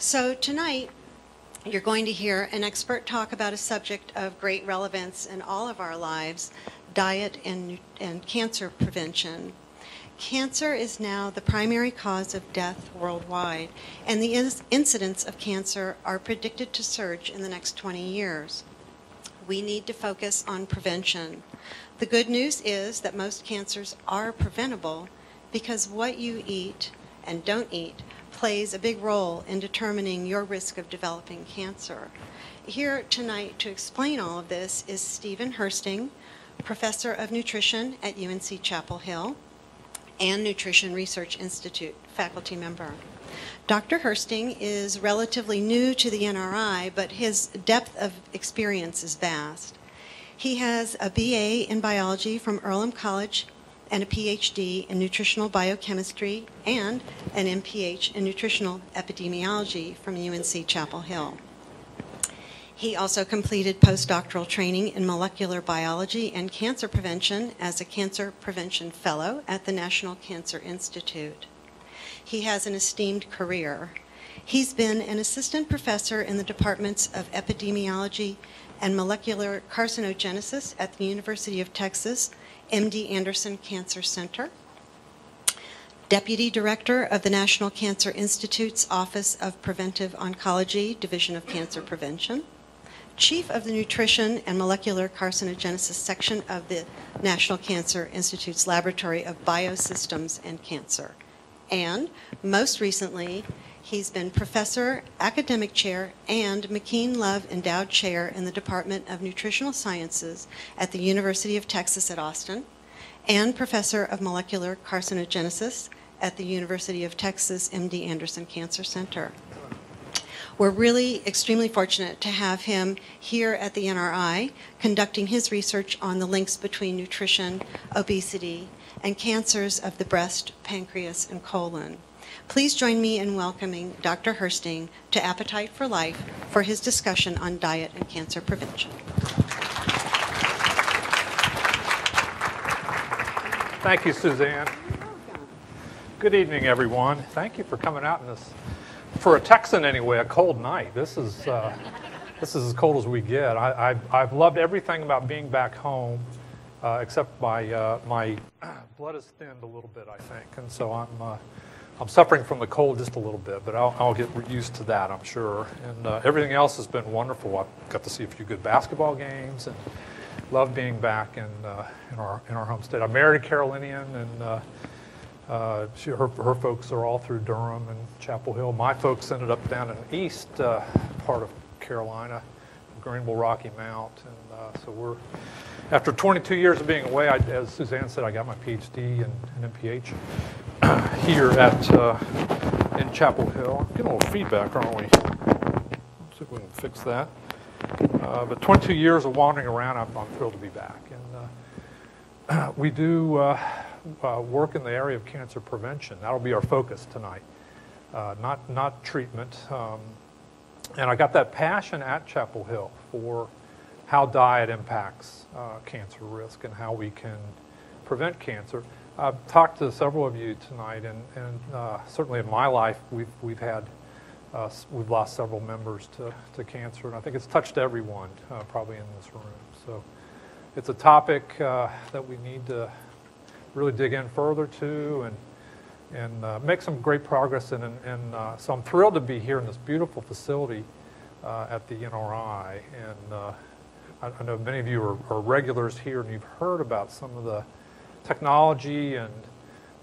So tonight, you're going to hear an expert talk about a subject of great relevance in all of our lives, diet and cancer prevention. Cancer is now the primary cause of death worldwide, and the incidence of cancer are predicted to surge in the next 20 years. We need to focus on prevention. The good news is that most cancers are preventable because what you eat and don't eat plays a big role in determining your risk of developing cancer. Here tonight to explain all of this is Stephen Hursting, Professor of Nutrition at UNC Chapel Hill and Nutrition Research Institute faculty member. Dr. Hursting is relatively new to the NRI, but his depth of experience is vast. He has a BA in biology from Earlham College and a Ph.D. in nutritional biochemistry and an M.P.H. in nutritional epidemiology from UNC Chapel Hill. He also completed postdoctoral training in molecular biology and cancer prevention as a cancer prevention fellow at the National Cancer Institute. He has an esteemed career. He's been an assistant professor in the departments of epidemiology and molecular carcinogenesis at the University of Texas M.D. Anderson Cancer Center, Deputy Director of the National Cancer Institute's Office of Preventive Oncology, Division of Cancer Prevention, Chief of the Nutrition and Molecular Carcinogenesis Section of the National Cancer Institute's Laboratory of Biosystems and Cancer, and most recently, he's been Professor, Academic Chair, and McKean-Love Endowed Chair in the Department of Nutritional Sciences at the University of Texas at Austin, and Professor of Molecular Carcinogenesis at the University of Texas M.D. Anderson Cancer Center. We're really extremely fortunate to have him here at the NRI conducting his research on the links between nutrition, obesity, and cancers of the breast, pancreas, and colon. Please join me in welcoming Dr. Hursting to Appetite for Life for his discussion on diet and cancer prevention. Thank you, Suzanne. Good evening, everyone. Thank you for coming out in this, for a Texan anyway, a cold night. This is as cold as we get. I've loved everything about being back home, except my blood is thinned a little bit, I think, and so I'm suffering from the cold just a little bit, but I'll get used to that, I'm sure. And everything else has been wonderful. I've got to see a few good basketball games, and love being back in our home state. I'm married to Carolinian, and her folks are all through Durham and Chapel Hill. My folks ended up down in the east part of Carolina, Greenville, Rocky Mount, and so we're. After 22 years of being away, as Suzanne said, I got my Ph.D. and M.P.H. here in Chapel Hill. Getting a little feedback, aren't we? Let's see if we can fix that. But 22 years of wandering around, I'm thrilled to be back. And we do work in the area of cancer prevention. That'll be our focus tonight, not treatment. And I got that passion at Chapel Hill for how diet impacts cancer risk and how we can prevent cancer. I've talked to several of you tonight, and certainly in my life, we've lost several members to cancer, and I think it's touched everyone probably in this room. So it's a topic that we need to really dig in further to and make some great progress in. And so I'm thrilled to be here in this beautiful facility at the NRI, and I know many of you are regulars here, and you've heard about some of the technology and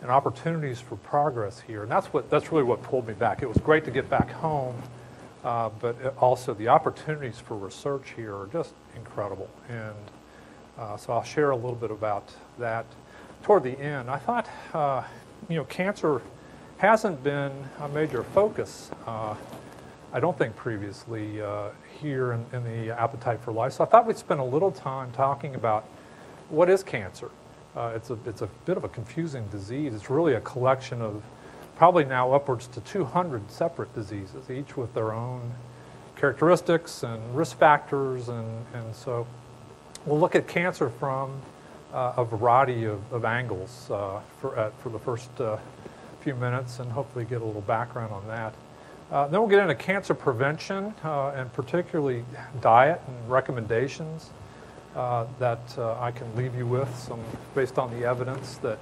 opportunities for progress here, and that's really what pulled me back. It was great to get back home, but also the opportunities for research here are just incredible, and so I'll share a little bit about that toward the end. I thought, cancer hasn't been a major focus, I don't think previously here in the Appetite for Life, so I thought we'd spend a little time talking about what is cancer. It's a bit of a confusing disease. It's really a collection of probably now upwards to 200 separate diseases, each with their own characteristics and risk factors, and so we'll look at cancer from a variety of angles for the first few minutes, and hopefully get a little background on that. Then we'll get into cancer prevention, and particularly diet and recommendations that I can leave you with, some based on the evidence that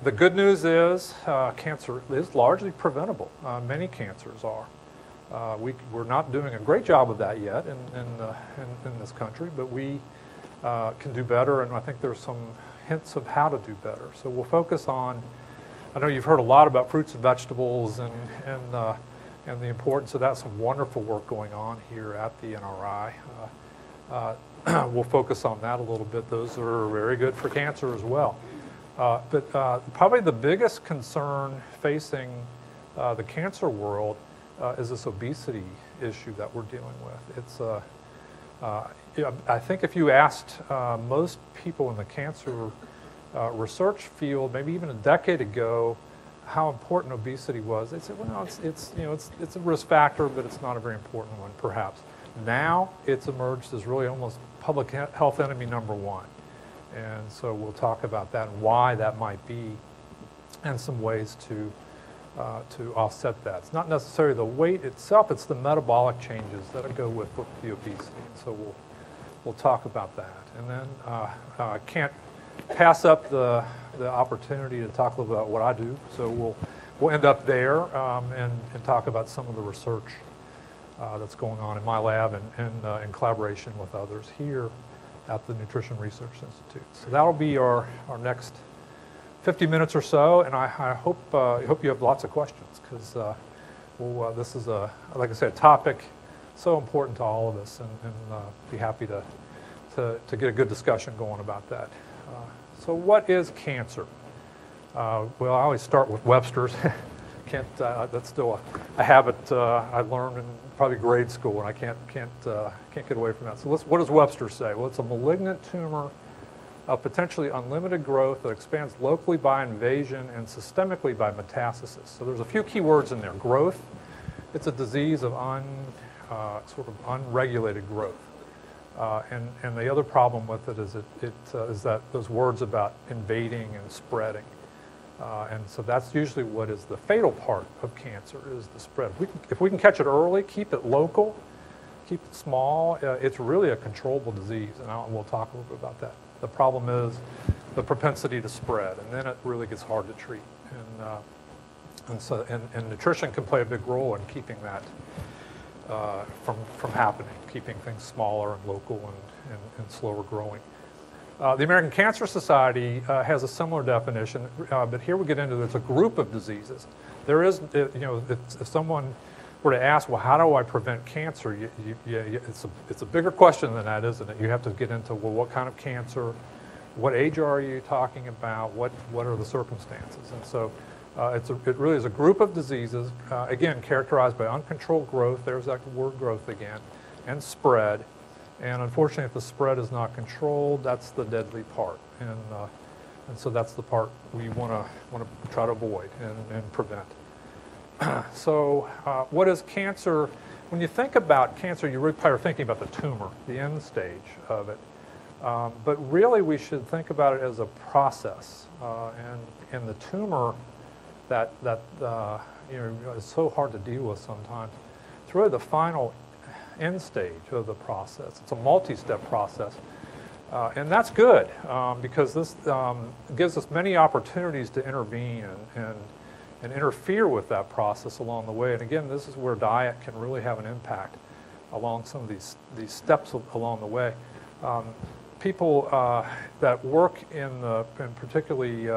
the good news is cancer is largely preventable. Many cancers are. We're not doing a great job of that yet in this country, but we can do better, and I think there's some hints of how to do better. So we'll focus on, I know you've heard a lot about fruits and vegetables and the importance of that. Some wonderful work going on here at the NRI. We'll focus on that a little bit. Those are very good for cancer as well. But probably the biggest concern facing the cancer world is this obesity issue that we're dealing with. It's, I think if you asked most people in the cancer research field, maybe even a decade ago, how important obesity was, they said, well, it's a risk factor, but it's not a very important one, perhaps. Now it's emerged as really almost public health enemy number one. And so we'll talk about that and why that might be, and some ways to offset that. It's not necessarily the weight itself, it's the metabolic changes that go with the obesity. And so we'll talk about that. And then I can't pass up the opportunity to talk a little about what I do. So we'll end up there and talk about some of the research that's going on in my lab and in collaboration with others here at the Nutrition Research Institute. So that'll be our next 50 minutes or so, and I hope you have lots of questions, because this is like I said, a topic so important to all of us, and be happy to get a good discussion going about that. So what is cancer? Well, I always start with Webster's. That's still a habit I learned in probably grade school, and I can't get away from that. So what does Webster say? Well, it's a malignant tumor of potentially unlimited growth that expands locally by invasion and systemically by metastasis. So there's a few key words in there. Growth, it's a disease of sort of unregulated growth. And the other problem with it is that those words about invading and spreading. And so that's usually what is the fatal part of cancer, is the spread. If we can catch it early, keep it local, keep it small, it's really a controllable disease, and we'll talk a little bit about that. The problem is the propensity to spread, and then it really gets hard to treat. And nutrition can play a big role in keeping that from happening, keeping things smaller and local and slower growing. The American Cancer Society has a similar definition, but here we get into it's a group of diseases. There is, if someone were to ask, well, how do I prevent cancer? It's a bigger question than that, isn't it? You have to get into, well, what kind of cancer? What age are you talking about? What are the circumstances? And so it really is a group of diseases, again, characterized by uncontrolled growth. There's that word growth again, and spread. And unfortunately, if the spread is not controlled, that's the deadly part. And so that's the part we want to try to avoid and prevent. So what is cancer? When you think about cancer, you're really probably thinking about the tumor, the end stage of it. But really, we should think about it as a process. And the tumor that is so hard to deal with sometimes, it's really the final end stage of the process. It's a multi-step process. And that's good because this gives us many opportunities to intervene and interfere with that process along the way. And again, this is where diet can really have an impact along some of these steps along the way. People that work in particularly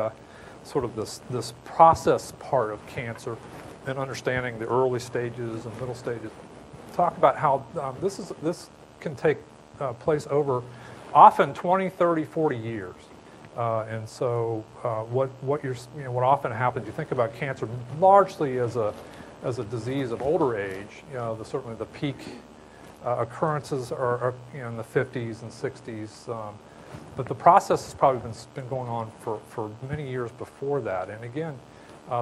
sort of this process part of cancer and understanding the early stages and middle stages talk about how this can take place over often 20, 30, 40 years. And so what often happens, you think about cancer largely as a disease of older age. Certainly the peak occurrences are in the 50s and 60s. But the process has probably been going on for many years before that. And again,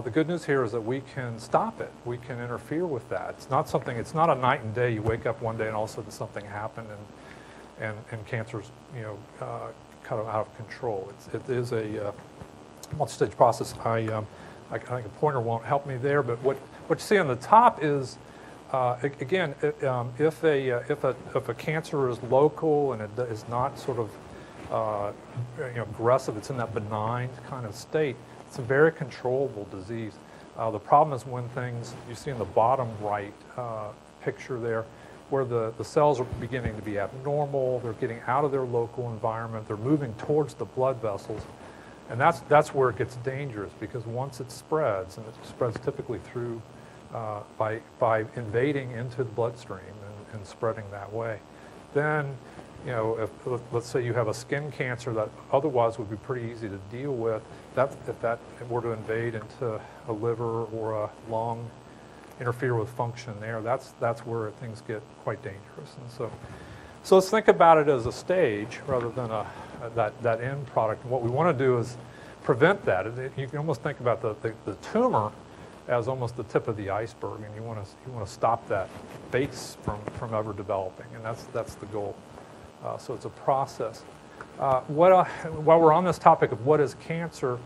the good news here is that we can stop it. We can interfere with that. It's not a night and day. You wake up one day and all of a sudden something happened and cancer's kind of out of control. It is a multi-stage process. I think a pointer won't help me there, but what What you see on the top is, again, if a cancer is local and it is not sort of aggressive, it's in that benign kind of state, it's a very controllable disease. The problem is when things, you see in the bottom right picture there, where the cells are beginning to be abnormal, they're getting out of their local environment, they're moving towards the blood vessels, and that's where it gets dangerous, because once it spreads, and it spreads typically through by invading into the bloodstream and spreading that way, then, if let's say you have a skin cancer that otherwise would be pretty easy to deal with, if that were to invade into a liver or a lung, interfere with function there, that's where things get quite dangerous. And so let's think about it as a stage rather than that end product. And what we want to do is prevent that. You can almost think about the tumor as almost the tip of the iceberg, and you want to stop that base from ever developing, and that's the goal. So it's a process. While we're on this topic of what is cancer,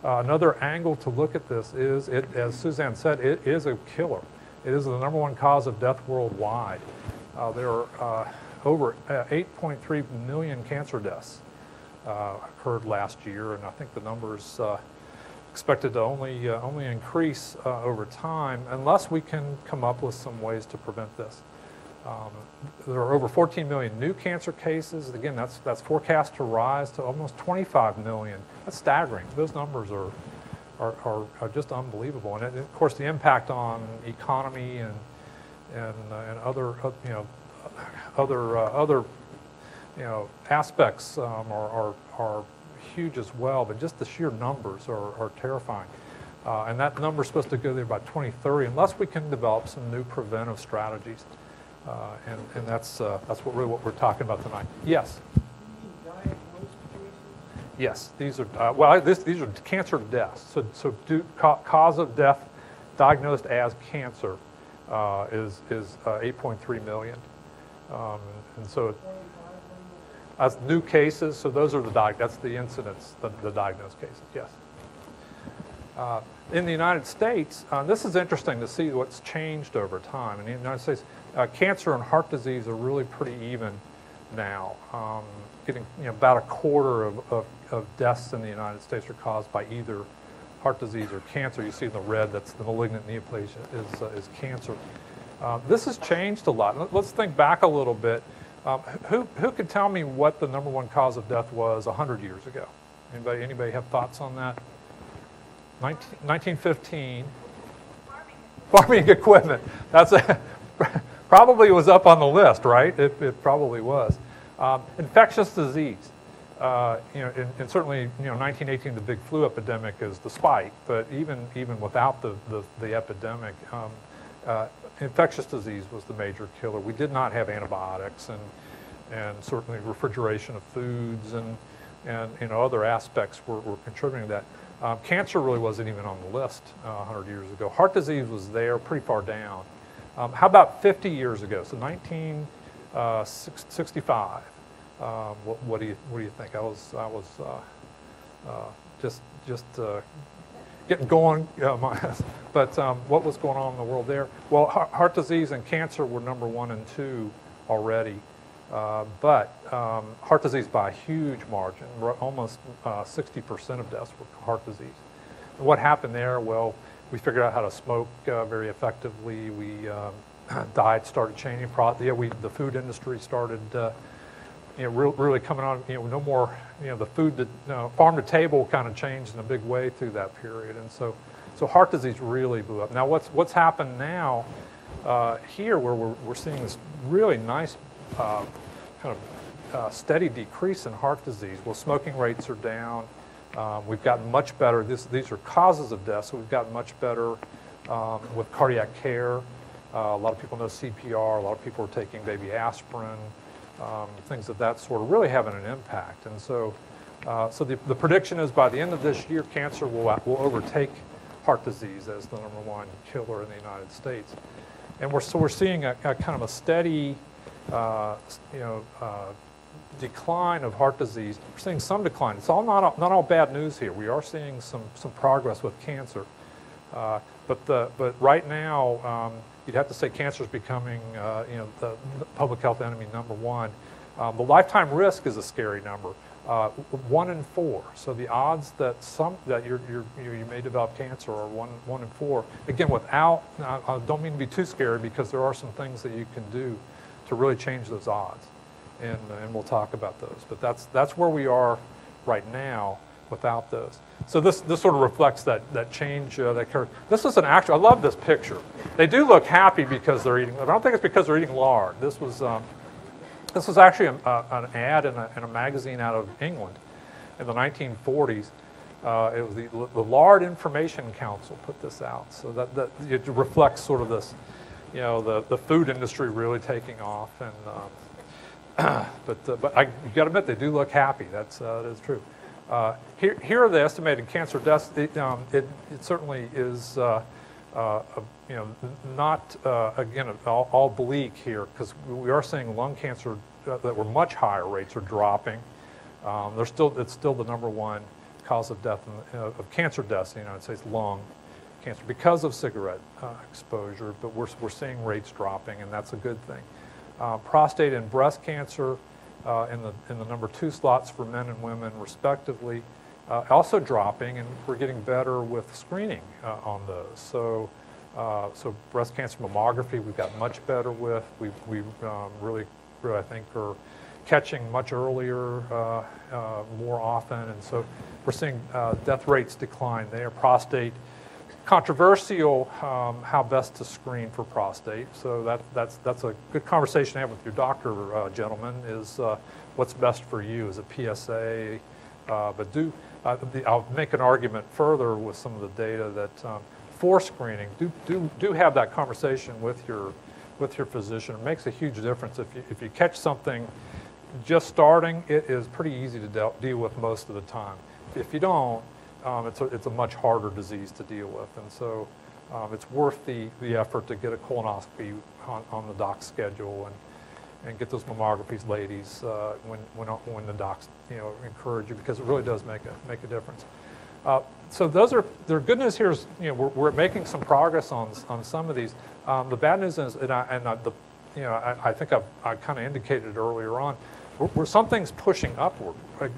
another angle to look at this is, as Suzanne said, it is a killer. It is the #1 cause of death worldwide. There are over 8.3 million cancer deaths occurred last year, and I think the numbers expected to only increase over time unless we can come up with some ways to prevent this. There are over 14 million new cancer cases. Again, that's forecast to rise to almost 25 million. That's staggering. Those numbers are just unbelievable. And of course, the impact on economy and other other aspects are huge as well. But just the sheer numbers are terrifying. And that number is supposed to go there by 2030 unless we can develop some new preventive strategies. And that's really what we're talking about tonight. Yes. Yes, these are these are cancer deaths. So cause of death diagnosed as cancer is 8.3 million, and so that's new cases. So those are that's the incidence, the diagnosed cases. Yes. In the United States, this is interesting to see what's changed over time. In the United States, cancer and heart disease are really pretty even now. Getting about a quarter of deaths in the United States are caused by either heart disease or cancer. You see in the red, that's the malignant neoplasia is cancer. This has changed a lot. Let's think back a little bit. Who could tell me what the #1 cause of death was 100 years ago? Anybody have thoughts on that? 1915. Farming equipment. That's probably was up on the list, right? It probably was. Infectious disease. And certainly, 1918, the big flu epidemic is the spike. But even without the epidemic, infectious disease was the major killer. We did not have antibiotics, and certainly refrigeration of foods and other aspects were contributing to that. Cancer really wasn't even on the list 100 years ago. Heart disease was there, pretty far down. How about 50 years ago? So 1965. What do you think? I was just getting going. But what was going on in the world there? Well, heart disease and cancer were #1 and 2 already. But heart disease by a huge margin, almost 60% of deaths were heart disease. And what happened there? Well, we figured out how to smoke very effectively. We diet started changing. The food industry started, really coming on. No more. The food that farm to table kind of changed in a big way through that period, and so heart disease really blew up. Now, what's happened now here, where we're seeing this really nice kind of steady decrease in heart disease. Well, smoking rates are down. We've gotten much better. These are causes of death, so we've gotten much better with cardiac care. A lot of people know CPR. A lot of people are taking baby aspirin, things of that sort, really having an impact. And so the prediction is by the end of this year, cancer will overtake heart disease as the #1 killer in the United States. And we're seeing a kind of a steady decline of heart disease. We're seeing some decline. It's not all bad news here. We are seeing some progress with cancer. But right now, you'd have to say cancer is becoming, the public health enemy #1. The lifetime risk is a scary number, 1 in 4. So the odds that you may develop cancer are 1 in 4. Again, without, I don't mean to be too scary because there are some things that you can do to really change those odds, and we'll talk about those. But that's where we are right now without those. So this sort of reflects that change that occurred. This is an actual, I love this picture. They do look happy because they're eating, I don't think it's because they're eating lard. This was actually an ad in a magazine out of England in the 1940s. It was the Lard Information Council put this out. So that it reflects sort of this, the food industry really taking off. And but you got to admit they do look happy. That is true. Here are the estimated cancer deaths. It certainly is not again all bleak here, because we are seeing lung cancer that were much higher rates are dropping. It's still the #1 cause of death of cancer deaths in the United States, lung cancer, because of cigarette exposure. But we're seeing rates dropping, and that's a good thing. Prostate and breast cancer in the #2 slots for men and women respectively, also dropping, and we're getting better with screening on those. So breast cancer mammography we've got much better with. We really I think are catching much earlier, more often, and so we're seeing death rates decline there. Prostate, controversial how best to screen for prostate. So that's a good conversation to have with your doctor, gentlemen, is what's best for you. Is it PSA? But I'll make an argument further with some of the data that for screening, do have that conversation with your physician. It makes a huge difference. If you catch something just starting, it is pretty easy to deal with most of the time. If you don't, it's a much harder disease to deal with, and so it's worth the effort to get a colonoscopy on the doc's schedule and get those mammographies, ladies, when the docs encourage you, because it really does make a difference. So the good news here is we're making some progress on some of these. The bad news is, I think I kind of indicated earlier on, where something's pushing upward,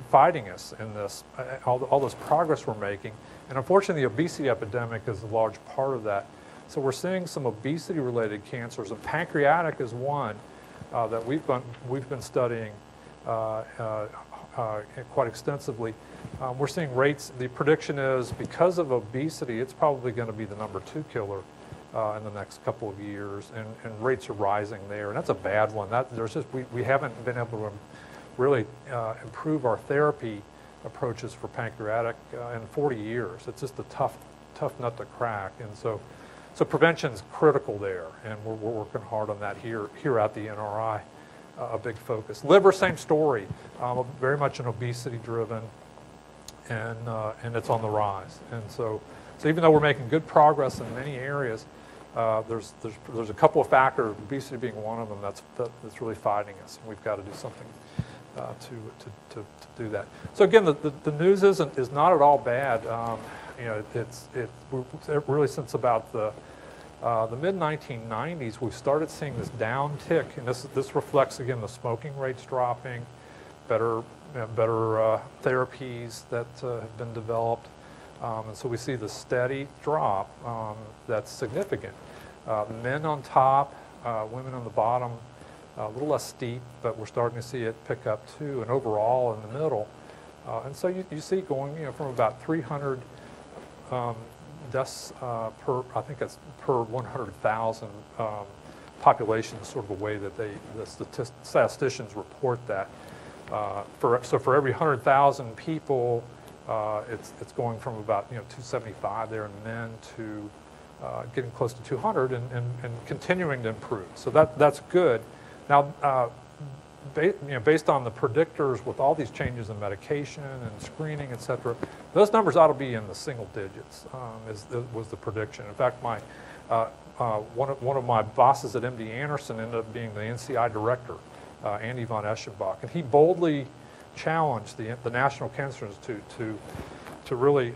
fighting us in this, all this progress we're making. And unfortunately, the obesity epidemic is a large part of that. So we're seeing some obesity-related cancers, and pancreatic is one that we've been studying quite extensively. We're seeing rates, the prediction is because of obesity, it's probably going to be the #2 killer in the next couple of years, and rates are rising there, and that's a bad one. We haven't been able to really improve our therapy approaches for pancreatic in 40 years. It's just a tough nut to crack, and so prevention's critical there, and we're working hard on that here at the NRI. A big focus. Liver, same story. Very much an obesity-driven, and it's on the rise. And so even though we're making good progress in many areas, there's a couple of factors, obesity being one of them, that's really fighting us. And we've got to do something to do that. So again, the news is not at all bad. It's really since about the mid-1990s, we've started seeing this downtick, and this reflects again the smoking rates dropping, better therapies that have been developed, and so we see the steady drop that's significant. Men on top, women on the bottom, a little less steep, but we're starting to see it pick up too, and overall in the middle. And so you see going from about 300 deaths per 100,000 population is sort of the way that the statisticians report that. So for every 100,000 people, it's going from about 275 there in men to getting close to 200 and continuing to improve. So that's good. Now, based on the predictors with all these changes in medication and screening, et cetera, those numbers ought to be in the single digits, was the prediction. In fact, one of my bosses at MD Anderson ended up being the NCI director, Andy von Eschenbach, and he boldly challenged the National Cancer Institute to really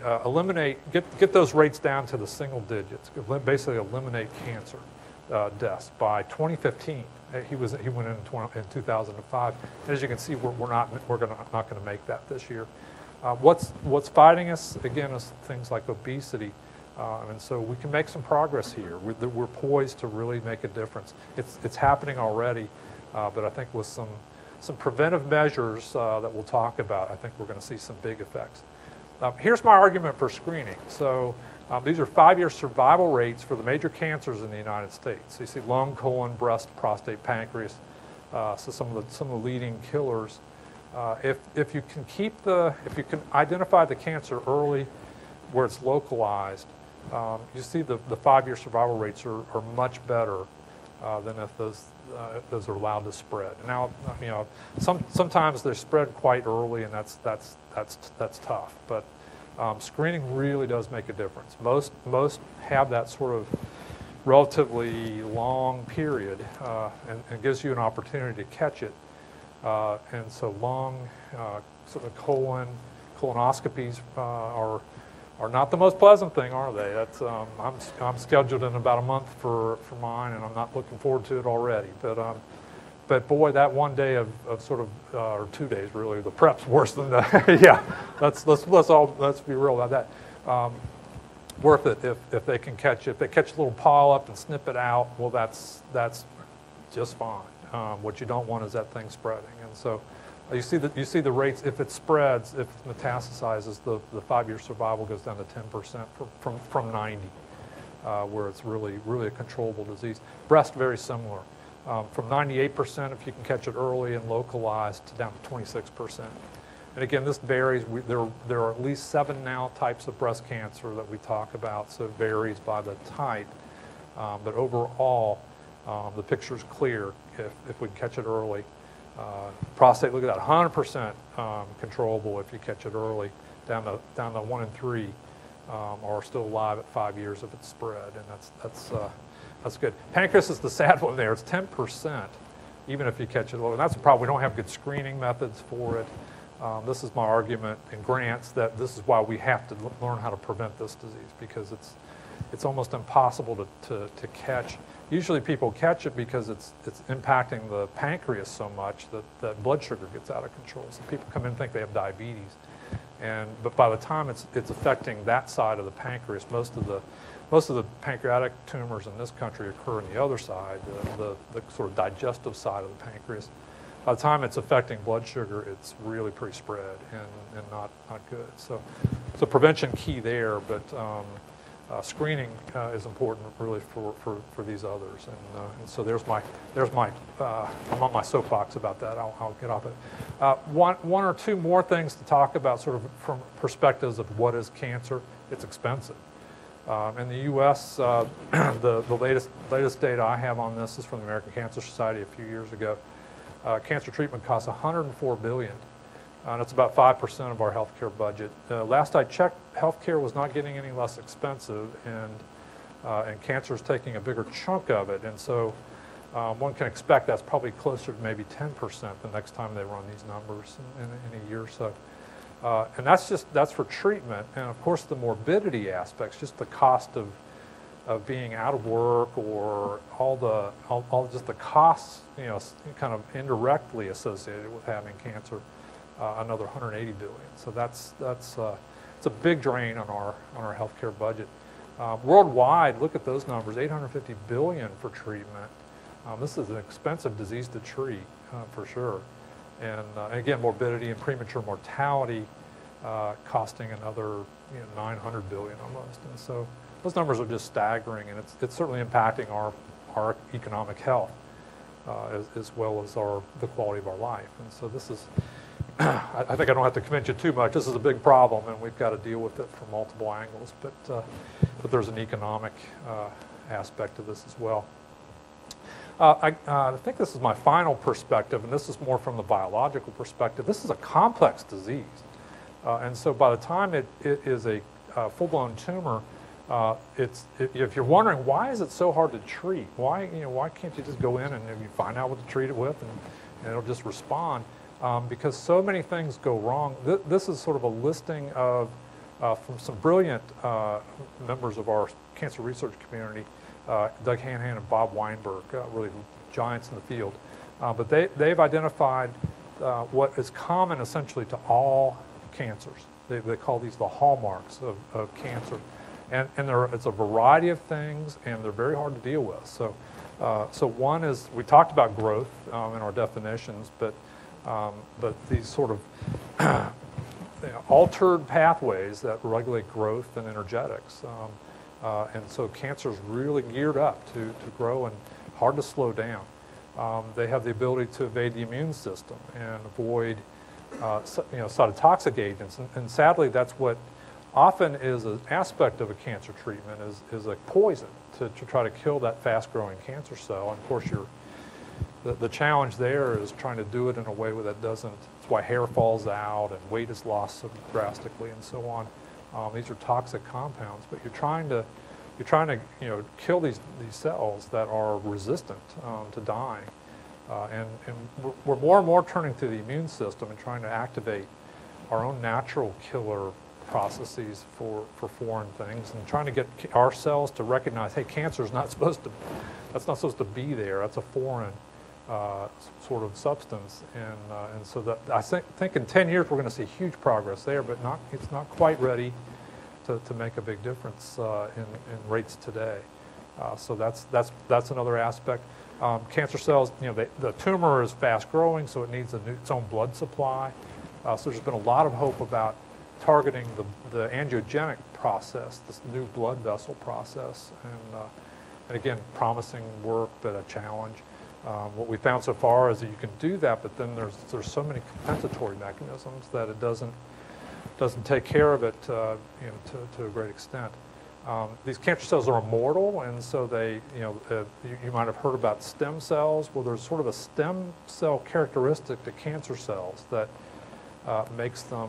get those rates down to the single digits, basically eliminate cancer deaths by 2015. He went in 2005. And as you can see, we're not going to make that this year. What's fighting us again is things like obesity, and so we can make some progress here. We're poised to really make a difference. It's happening already, but I think with some preventive measures that we'll talk about, I think we're going to see some big effects. Here's my argument for screening. So these are 5-year survival rates for the major cancers in the United States. So you see lung, colon, breast, prostate, pancreas, so some of the leading killers. If you can identify the cancer early where it's localized, you see the 5-year survival rates are much better than if those are allowed to spread. Now, sometimes they're spread quite early, and that's tough. But screening really does make a difference. Most have that sort of relatively long period, and gives you an opportunity to catch it. And so lung, sort of colonoscopies are not the most pleasant thing, are they? That's I'm scheduled in about a month for mine, and I'm not looking forward to it already. But boy, that one day of sort of or 2 days really, the prep's worse than the yeah. Let's be real about that. Worth it if they can catch it. If they catch a little polyp and snip it out, well, that's just fine. What you don't want is that thing spreading, and so you see the rates. If it spreads, if it metastasizes, the 5-year survival goes down to 10% from 90, where it's really a controllable disease. Breast, very similar, from 98% if you can catch it early and localized to down to 26%. And again, this varies. There are at least 7 now types of breast cancer that we talk about, so it varies by the type. But overall, the picture's clear if we can catch it early. Prostate, look at that, 100% controllable if you catch it early. Down to 1 in 3 are still alive at 5 years if it's spread, and that's good. Pancreas is the sad one there. It's 10%, even if you catch it early. And that's a problem. We don't have good screening methods for it. This is my argument in grants that this is why we have to learn how to prevent this disease, because it's almost impossible to catch. Usually people catch it because it's impacting the pancreas so much that blood sugar gets out of control. So people come in and think they have diabetes, but by the time it's affecting that side of the pancreas, most of the pancreatic tumors in this country occur on the other side, the sort of digestive side of the pancreas. By the time it's affecting blood sugar, it's really pretty spread and not good. So prevention key there, but screening is important really for these others. And so there's my I'm on my soapbox about that. I'll get off it. One or two more things to talk about, sort of from perspectives of what is cancer. It's expensive. In the U.S., the latest data I have on this is from the American Cancer Society a few years ago. Cancer treatment costs $104 billion, and it's about 5% of our healthcare budget. Last I checked, healthcare was not getting any less expensive, and cancer is taking a bigger chunk of it. And so one can expect that's probably closer to maybe 10% the next time they run these numbers in a year or so. And that's for treatment, and of course the morbidity aspects, just the cost of being out of work, or all just the costs, kind of indirectly associated with having cancer, another $180 billion. So it's a big drain on our healthcare budget. Worldwide, look at those numbers: $850 billion for treatment. This is an expensive disease to treat, for sure. And again, morbidity and premature mortality costing another $900 billion almost. And so those numbers are just staggering, and it's certainly impacting our economic health as well as the quality of our life. And so this is, I think I don't have to convince you too much. This is a big problem, and we've got to deal with it from multiple angles. But there's an economic aspect to this as well. I think this is my final perspective, and this is more from the biological perspective. This is a complex disease, and so by the time it is a full-blown tumor, if you're wondering why is it so hard to treat, why can't you just go in and you find out what to treat it with, and it'll just respond? Because so many things go wrong. This is sort of a listing of from some brilliant members of our cancer research community, Doug Hanahan and Bob Weinberg, really giants in the field. But they've identified what is common essentially to all cancers. They call these the hallmarks of cancer. And it's a variety of things, and they're very hard to deal with. So one is, we talked about growth in our definitions, but these sort of altered pathways that regulate growth and energetics. And so cancer is really geared up to grow and hard to slow down. They have the ability to evade the immune system and avoid cytotoxic agents. And sadly, that's what often is an aspect of a cancer treatment is a poison to try to kill that fast-growing cancer cell. And of course, the challenge there is trying to do it in a way where that doesn't. That's why hair falls out and weight is lost so drastically and so on. These are toxic compounds, but you're trying to kill these cells that are resistant to dying. And we're more and more turning to the immune system and trying to activate our own natural killer processes for foreign things, and trying to get our cells to recognize, hey, cancer is not supposed to, that's not supposed to be there. That's a foreign sort of substance, and so that I think in 10 years we're going to see huge progress there, but it's not quite ready to make a big difference in rates today. So that's another aspect. Cancer cells, the tumor is fast growing, so it needs its own blood supply. So there's been a lot of hope about targeting the angiogenic process, this new blood vessel process, and again, promising work, but a challenge. What we found so far is that you can do that, but then there's so many compensatory mechanisms that it doesn't take care of it to a great extent. These cancer cells are immortal, and so they, you might have heard about stem cells. Well, there's sort of a stem cell characteristic to cancer cells that makes them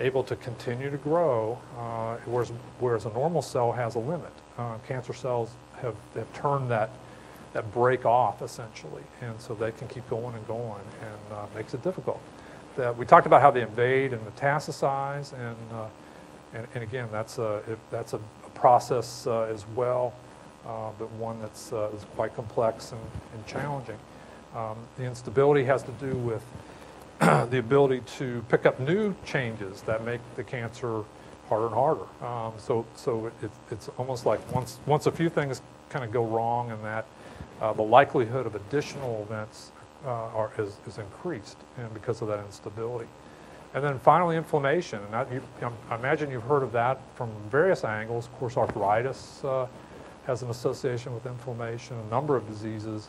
able to continue to grow, whereas a normal cell has a limit. Cancer cells have turned that break off, essentially, and so they can keep going and going, and makes it difficult. We talked about how they invade and metastasize, and again, that's a process as well, but one that's is quite complex and challenging. The instability has to do with the ability to pick up new changes that make the cancer harder and harder. So it's almost like once a few things kind of go wrong, and that the likelihood of additional events is increased, and because of that instability. And then finally, inflammation. And I imagine you've heard of that from various angles. Of course, arthritis has an association with inflammation, a number of diseases.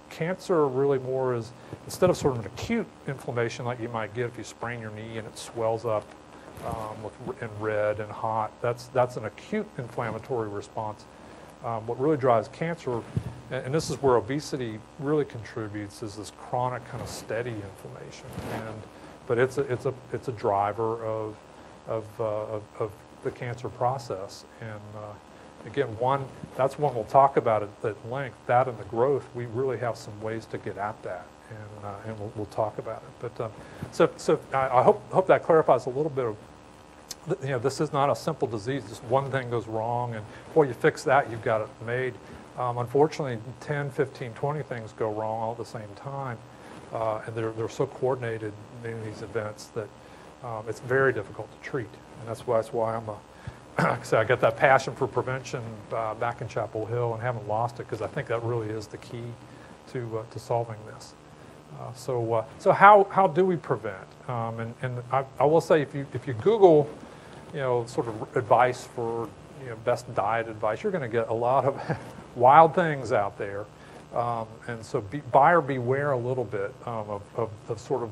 Cancer really more is, instead of sort of an acute inflammation like you might get if you sprain your knee and it swells up and red and hot, that's an acute inflammatory response. What really drives cancer, and this is where obesity really contributes, is this chronic kind of steady inflammation. But it's a driver of the cancer process. And again, that's one we'll talk about at length. That and the growth, we really have some ways to get at that, and we'll talk about it. But so I hope that clarifies a little bit of. This is not a simple disease. Just one thing goes wrong, and before you fix that, you've got it made. Unfortunately, 10, 15, 20 things go wrong all at the same time, and they're so coordinated in these events that it's very difficult to treat. And that's why I'm I got that passion for prevention back in Chapel Hill, and haven't lost it, because I think that really is the key to solving this. So how do we prevent? And I will say, if you Google, sort of advice for best diet advice, you're going to get a lot of wild things out there. And so buyer beware a little bit of sort of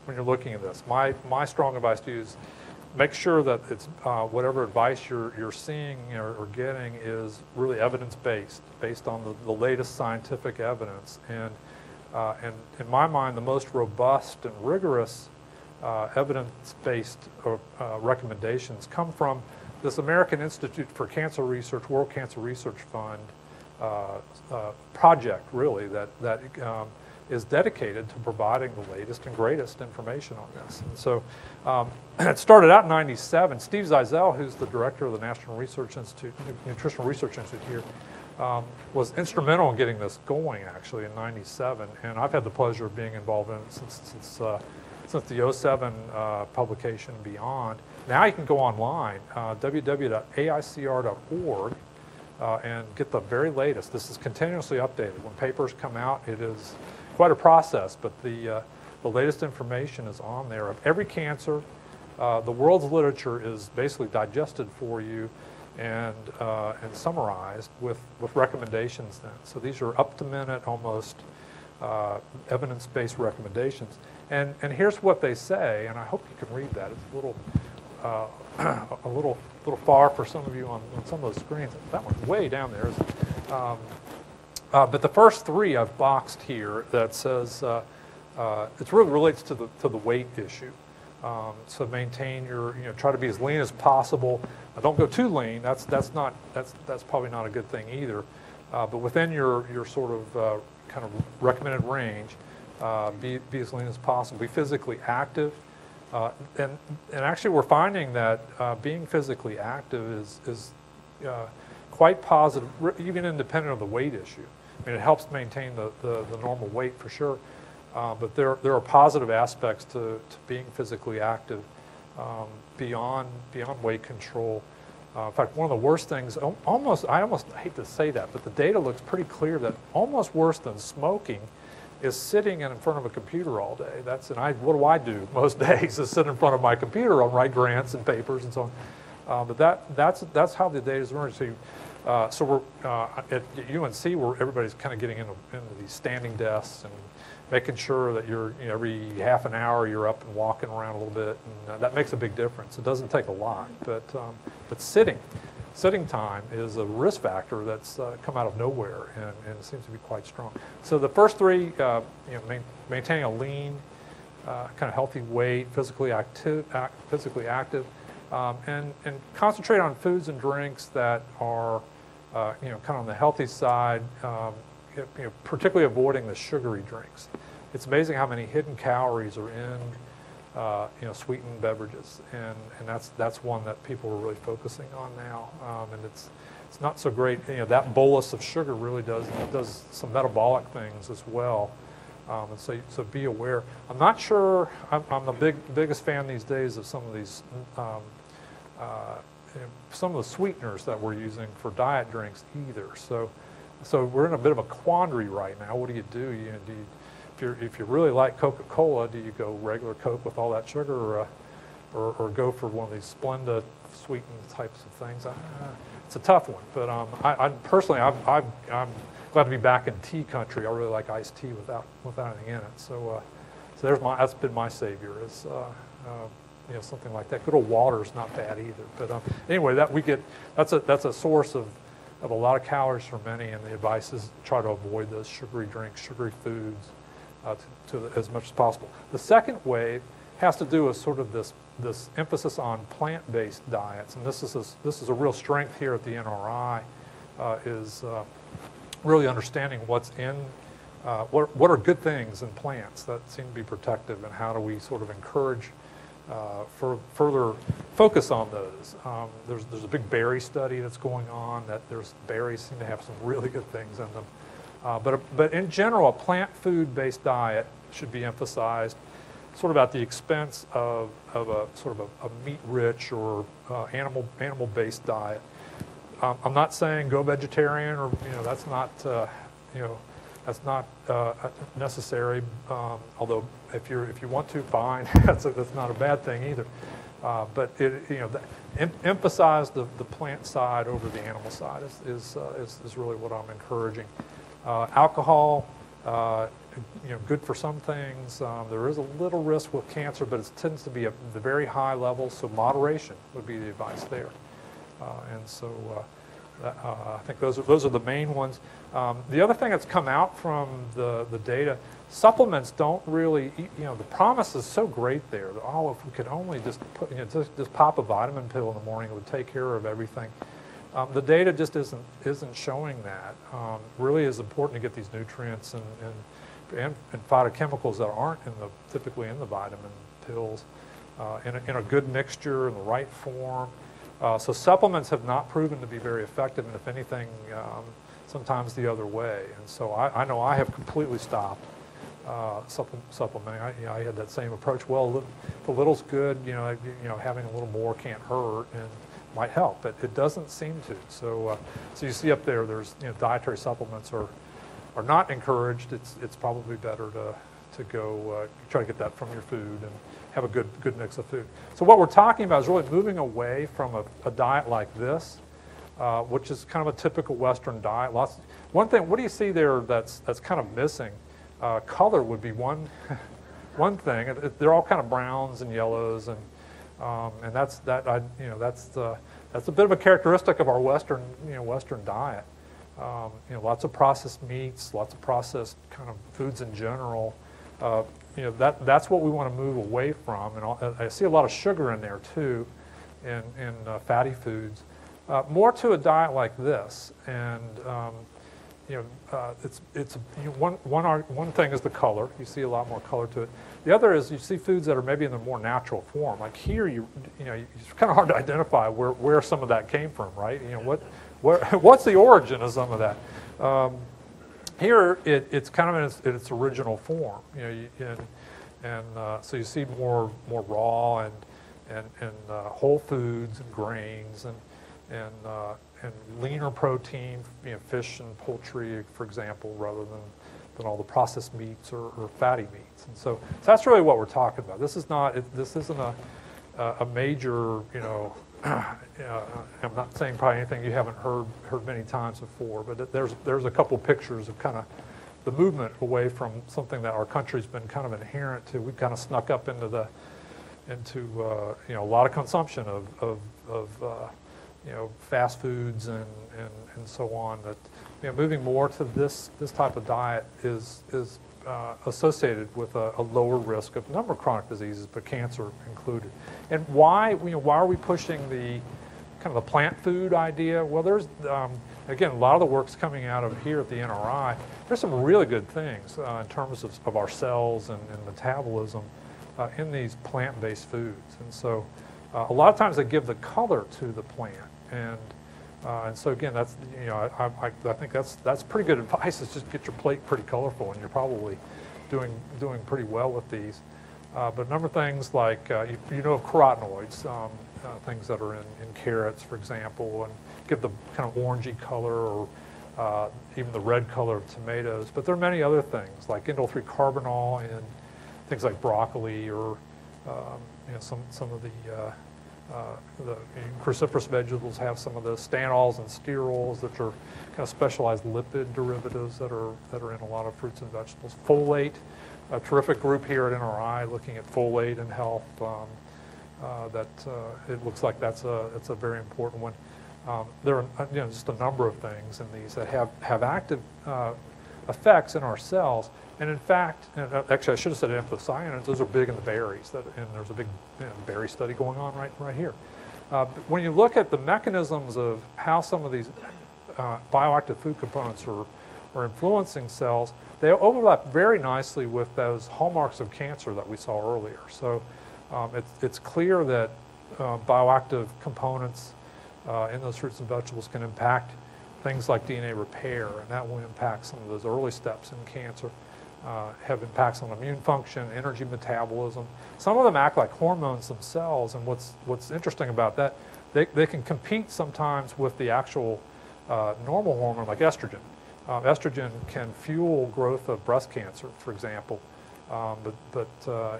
when you're looking at this. My strong advice to you is make sure that it's whatever advice you're seeing or getting is really evidence-based, based on the latest scientific evidence. And in my mind, the most robust and rigorous evidence-based recommendations come from this American Institute for Cancer Research, World Cancer Research Fund project, really, that is dedicated to providing the latest and greatest information on this. And so it started out in '97. Steve Zeisel, who's the director of the National Research Institute, Nutritional Research Institute here, was instrumental in getting this going, actually, in '97. And I've had the pleasure of being involved in it since the '07 publication and beyond. Now you can go online, www.aicr.org, and get the very latest. This is continuously updated. When papers come out, it is quite a process, but the latest information is on there of every cancer. The world's literature is basically digested for you and summarized with recommendations then. So these are up-to-minute, almost evidence-based recommendations. And here's what they say, and I hope you can read that. It's a little far for some of you on some of those screens. That one's way down there. But the first three I've boxed here that says it really relates to the weight issue. So maintain your, try to be as lean as possible. Don't go too lean. That's probably not a good thing either. But within your sort of kind of recommended range, be as lean as possible. Be physically active. And actually, we're finding that being physically active is quite positive, even independent of the weight issue. I mean, it helps maintain the normal weight for sure, but there are positive aspects to being physically active beyond weight control. In fact, one of the worst things, I almost hate to say that, but the data looks pretty clear that almost worse than smoking is sitting in front of a computer all day. What do I do most days is sit in front of my computer and write grants and papers and so on. But that's how the data is emerging. So we're at UNC, where everybody's kind of getting into these standing desks and making sure that you're every half an hour you're up and walking around a little bit, and that makes a big difference. It doesn't take a lot, but sitting time is a risk factor that's come out of nowhere, and it seems to be quite strong. So the first three, maintaining a lean, kind of healthy weight, physically active, and concentrate on foods and drinks that are, kind of on the healthy side, particularly avoiding the sugary drinks. It's amazing how many hidden calories are in sweetened beverages, and that's one that people are really focusing on now, and it's not so great. That bolus of sugar really does some metabolic things as well, and so be aware. I'm not sure. I'm the biggest fan these days of some of these some of the sweeteners that we're using for diet drinks either. So we're in a bit of a quandary right now. What do you do? If you really like Coca-Cola, do you go regular Coke with all that sugar, or go for one of these Splenda sweetened types of things? It's a tough one, but I personally, I'm glad to be back in tea country. I really like iced tea without anything in it. So that's been my savior, is something like that. Good old water's not bad either. But anyway, that's a source of a lot of calories for many, and the advice is try to avoid those sugary drinks, sugary foods, as much as possible. The second wave has to do with sort of this emphasis on plant-based diets, and this is a real strength here at the NRI, is really understanding what's in what are good things in plants that seem to be protective, and how do we sort of encourage further focus on those. There's a big berry study that's going on that berries seem to have some really good things in them. But in general, a plant food-based diet should be emphasized, sort of at the expense of a sort of a meat-rich or animal-based diet. I'm not saying go vegetarian, or that's not necessary. Although if you want to, fine. that's not a bad thing either. But emphasize the plant side over the animal side is really what I'm encouraging. Alcohol, good for some things. There is a little risk with cancer, but it tends to be at the very high level, so moderation would be the advice there. And so I think those are the main ones. The other thing that's come out from the data, supplements don't really, the promise is so great there. If we could only just just pop a vitamin pill in the morning, it would take care of everything. The data just isn't showing that. Really is important to get these nutrients and and phytochemicals that aren't typically in the vitamin pills in a good mixture, in the right form. So supplements have not proven to be very effective, and if anything, sometimes the other way. And so I know I have completely stopped supplementing. I had that same approach. Well, the little's good. Having a little more can't hurt and might help, but it doesn't seem to. So you see up there, there's dietary supplements are not encouraged. It's probably better to go try to get that from your food and have a good mix of food. So what we're talking about is really moving away from a diet like this, which is kind of a typical Western diet. One thing, what do you see there that's kind of missing? Color would be one thing. They're all kind of browns and yellows, and that's a bit of a characteristic of our Western diet. Lots of processed meats, lots of processed kind of foods in general. That's what we want to move away from. And I see a lot of sugar in there too, in fatty foods. More to a diet like this, and one thing is the color. You see a lot more color to it. The other is you see foods that are maybe in their more natural form. Like here, it's kind of hard to identify where some of that came from, right? What's the origin of some of that? Here, it's kind of in its original form, so you see more raw and whole foods and grains and leaner protein, fish and poultry, for example, rather than all the processed meats or fatty meats. And so that's really what we're talking about. This isn't a major, I'm not saying probably anything you haven't heard many times before, but there's a couple pictures of kind of the movement away from something that our country's been kind of inherent to. We've kind of snuck up into a lot of consumption of fast foods and so on. That moving more to this type of diet is associated with a lower risk of a number of chronic diseases, but cancer included. And why are we pushing the kind of the plant food idea? Well, there's again, a lot of the work's coming out of here at the NRI. There's some really good things in terms of our cells and metabolism in these plant-based foods. And so a lot of times they give the color to the plant, and so again, that's I think that's pretty good advice. Is just get your plate pretty colorful, and you're probably doing pretty well with these. But a number of things like of carotenoids, things that are in carrots, for example, and give the kind of orangey color or even the red color of tomatoes. But there are many other things like indole-3 carbinol in things like broccoli or some of the cruciferous vegetables have some of the stanols and sterols, that are kind of specialized lipid derivatives that are in a lot of fruits and vegetables. Folate, a terrific group here at NRI looking at folate and health. It looks like it's a very important one. There are just a number of things in these that have active effects in our cells. And in fact, actually I should have said anthocyanins, those are big in the berries, and there's a big berry study going on right here. When you look at the mechanisms of how some of these bioactive food components are influencing cells, they overlap very nicely with those hallmarks of cancer that we saw earlier. So it's clear that bioactive components in those fruits and vegetables can impact things like DNA repair, and that will impact some of those early steps in cancer. Have impacts on immune function, energy metabolism. Some of them act like hormones themselves, and what's interesting about that, they can compete sometimes with the actual normal hormone like estrogen. Estrogen can fuel growth of breast cancer, for example, but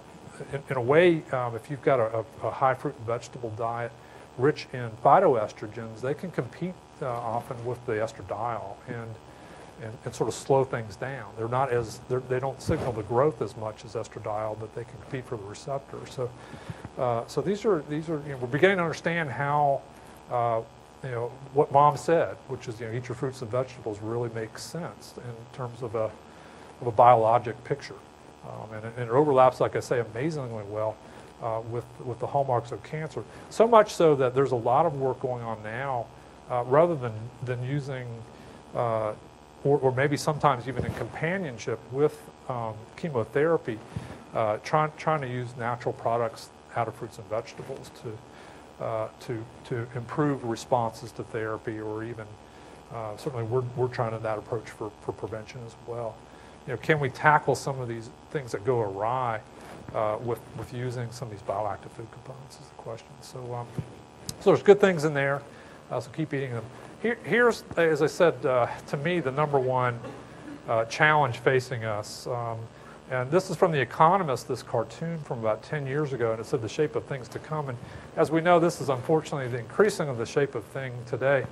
in a way, if you've got a high fruit and vegetable diet rich in phytoestrogens, they can compete often with the estradiol and sort of slow things down. They don't signal the growth as much as estradiol, but they can compete for the receptor. So these are we're beginning to understand how what Mom said, which is eat your fruits and vegetables, really makes sense in terms of a biologic picture, and it overlaps, like I say, amazingly well with the hallmarks of cancer. So much so that there's a lot of work going on now, rather than using or maybe sometimes even in companionship with chemotherapy, trying to use natural products out of fruits and vegetables to improve responses to therapy, or even certainly we're trying that approach for prevention as well. Can we tackle some of these things that go awry with using some of these bioactive food components is the question. So there's good things in there, so keep eating them. Here's, as I said, to me, the number one challenge facing us. And this is from The Economist, this cartoon from about 10 years ago, and it said the shape of things to come. And as we know, this is unfortunately the increasing of the shape of thing today.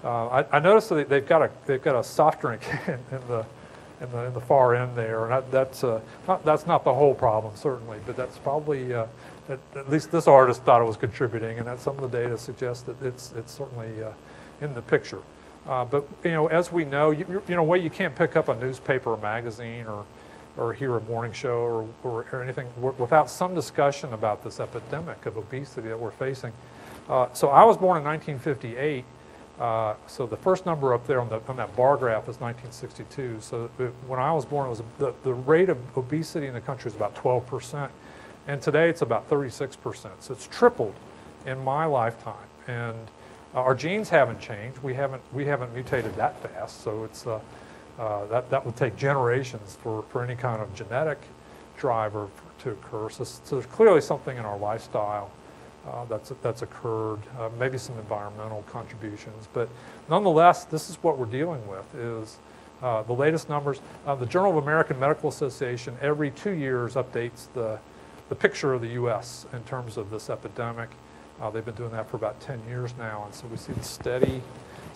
I noticed that they've got a soft drink in the far end there, and that's not the whole problem certainly, but that's probably at least this artist thought it was contributing, and that some of the data suggests that it's certainly in the picture. But as we know, you can't pick up a newspaper or magazine or hear a morning show or anything without some discussion about this epidemic of obesity that we're facing. So I was born in 1958. So the first number up there on that bar graph is 1962. So when I was born, it was the rate of obesity in the country was about 12%, and today it's about 36%. So it's tripled in my lifetime, and our genes haven't changed. We haven't mutated that fast. So it's that would take generations for any kind of genetic driver to occur. So there's clearly something in our lifestyle that's occurred, maybe some environmental contributions. But nonetheless, this is what we're dealing with, is the latest numbers. The Journal of American Medical Association every 2 years updates the picture of the U.S. in terms of this epidemic. They've been doing that for about 10 years now, and so we see the steady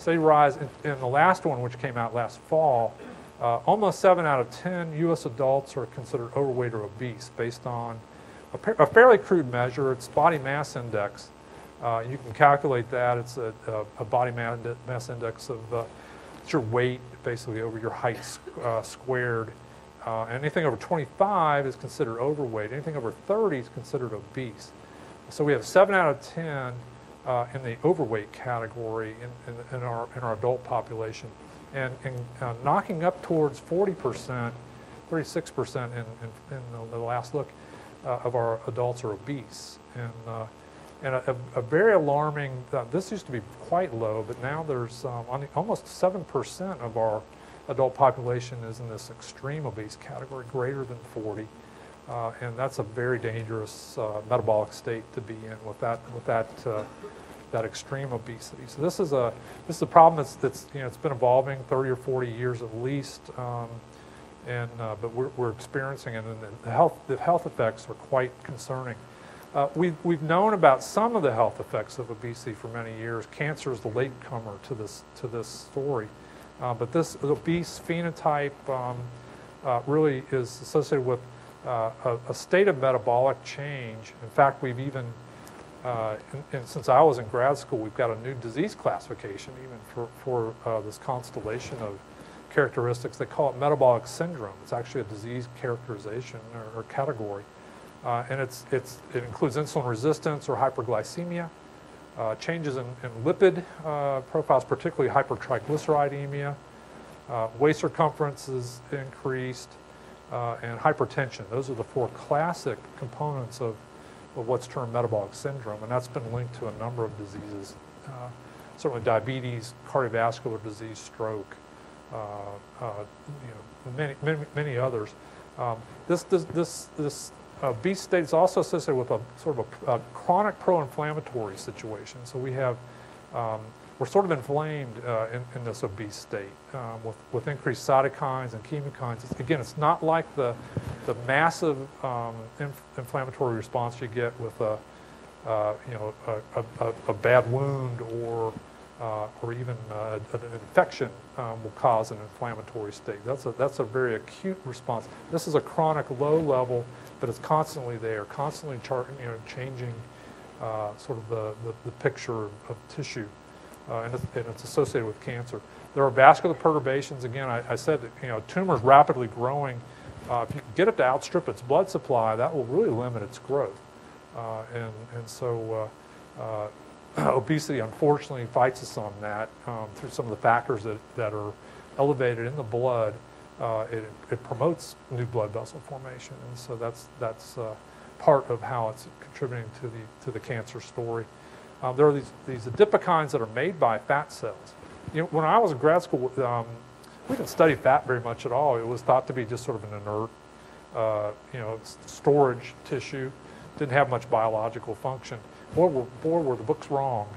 rise. In the last one, which came out last fall, almost 7 out of 10 U.S. adults are considered overweight or obese based on a fairly crude measure. It's body mass index. You can calculate that. It's a body mass index of it's your weight basically over your height squared. Anything over 25 is considered overweight. Anything over 30 is considered obese. So we have 7 out of 10 in the overweight category in our adult population, and knocking up towards 40%, 36% in the last look of our adults are obese, and a very alarming. This used to be quite low, but now there's almost 7% of our adult population is in this extreme obese category, greater than 40. And that's a very dangerous metabolic state to be in with that extreme obesity. So this is a problem that's it's been evolving 30 or 40 years at least, but we're experiencing it, and the health effects are quite concerning. We've known about some of the health effects of obesity for many years. Cancer is the latecomer to this story, but this obese phenotype really is associated with a state of metabolic change. In fact, we've even, since I was in grad school, we've got a new disease classification even for this constellation of characteristics. They call it metabolic syndrome. It's actually a disease characterization or category. And it includes insulin resistance or hyperglycemia, changes in lipid profiles, particularly hypertriglyceridemia, waist circumference is increased, and hypertension. Those are the 4 classic components of what's termed metabolic syndrome, and that's been linked to a number of diseases, certainly diabetes, cardiovascular disease, stroke, many others. This obese state is also associated with a sort of a chronic pro-inflammatory situation. So we have we're sort of inflamed in this obese state with increased cytokines and chemokines. Again, it's not like the massive inflammatory response you get with a bad wound or even an infection will cause an inflammatory state. That's a very acute response. This is a chronic low level, but it's constantly there, constantly changing sort of the picture of tissue. And it's associated with cancer. There are vascular perturbations. Again, I said that, tumors rapidly growing. If you can get it to outstrip its blood supply, that will really limit its growth. And so obesity, unfortunately, fights us on that through some of the factors that are elevated in the blood it promotes new blood vessel formation, and so that's part of how it's contributing to the cancer story. There are these adipokines that are made by fat cells. You know, when I was in grad school, we didn't study fat very much at all. It was thought to be just sort of an inert, storage tissue. Didn't have much biological function. Boy, were the books wrong,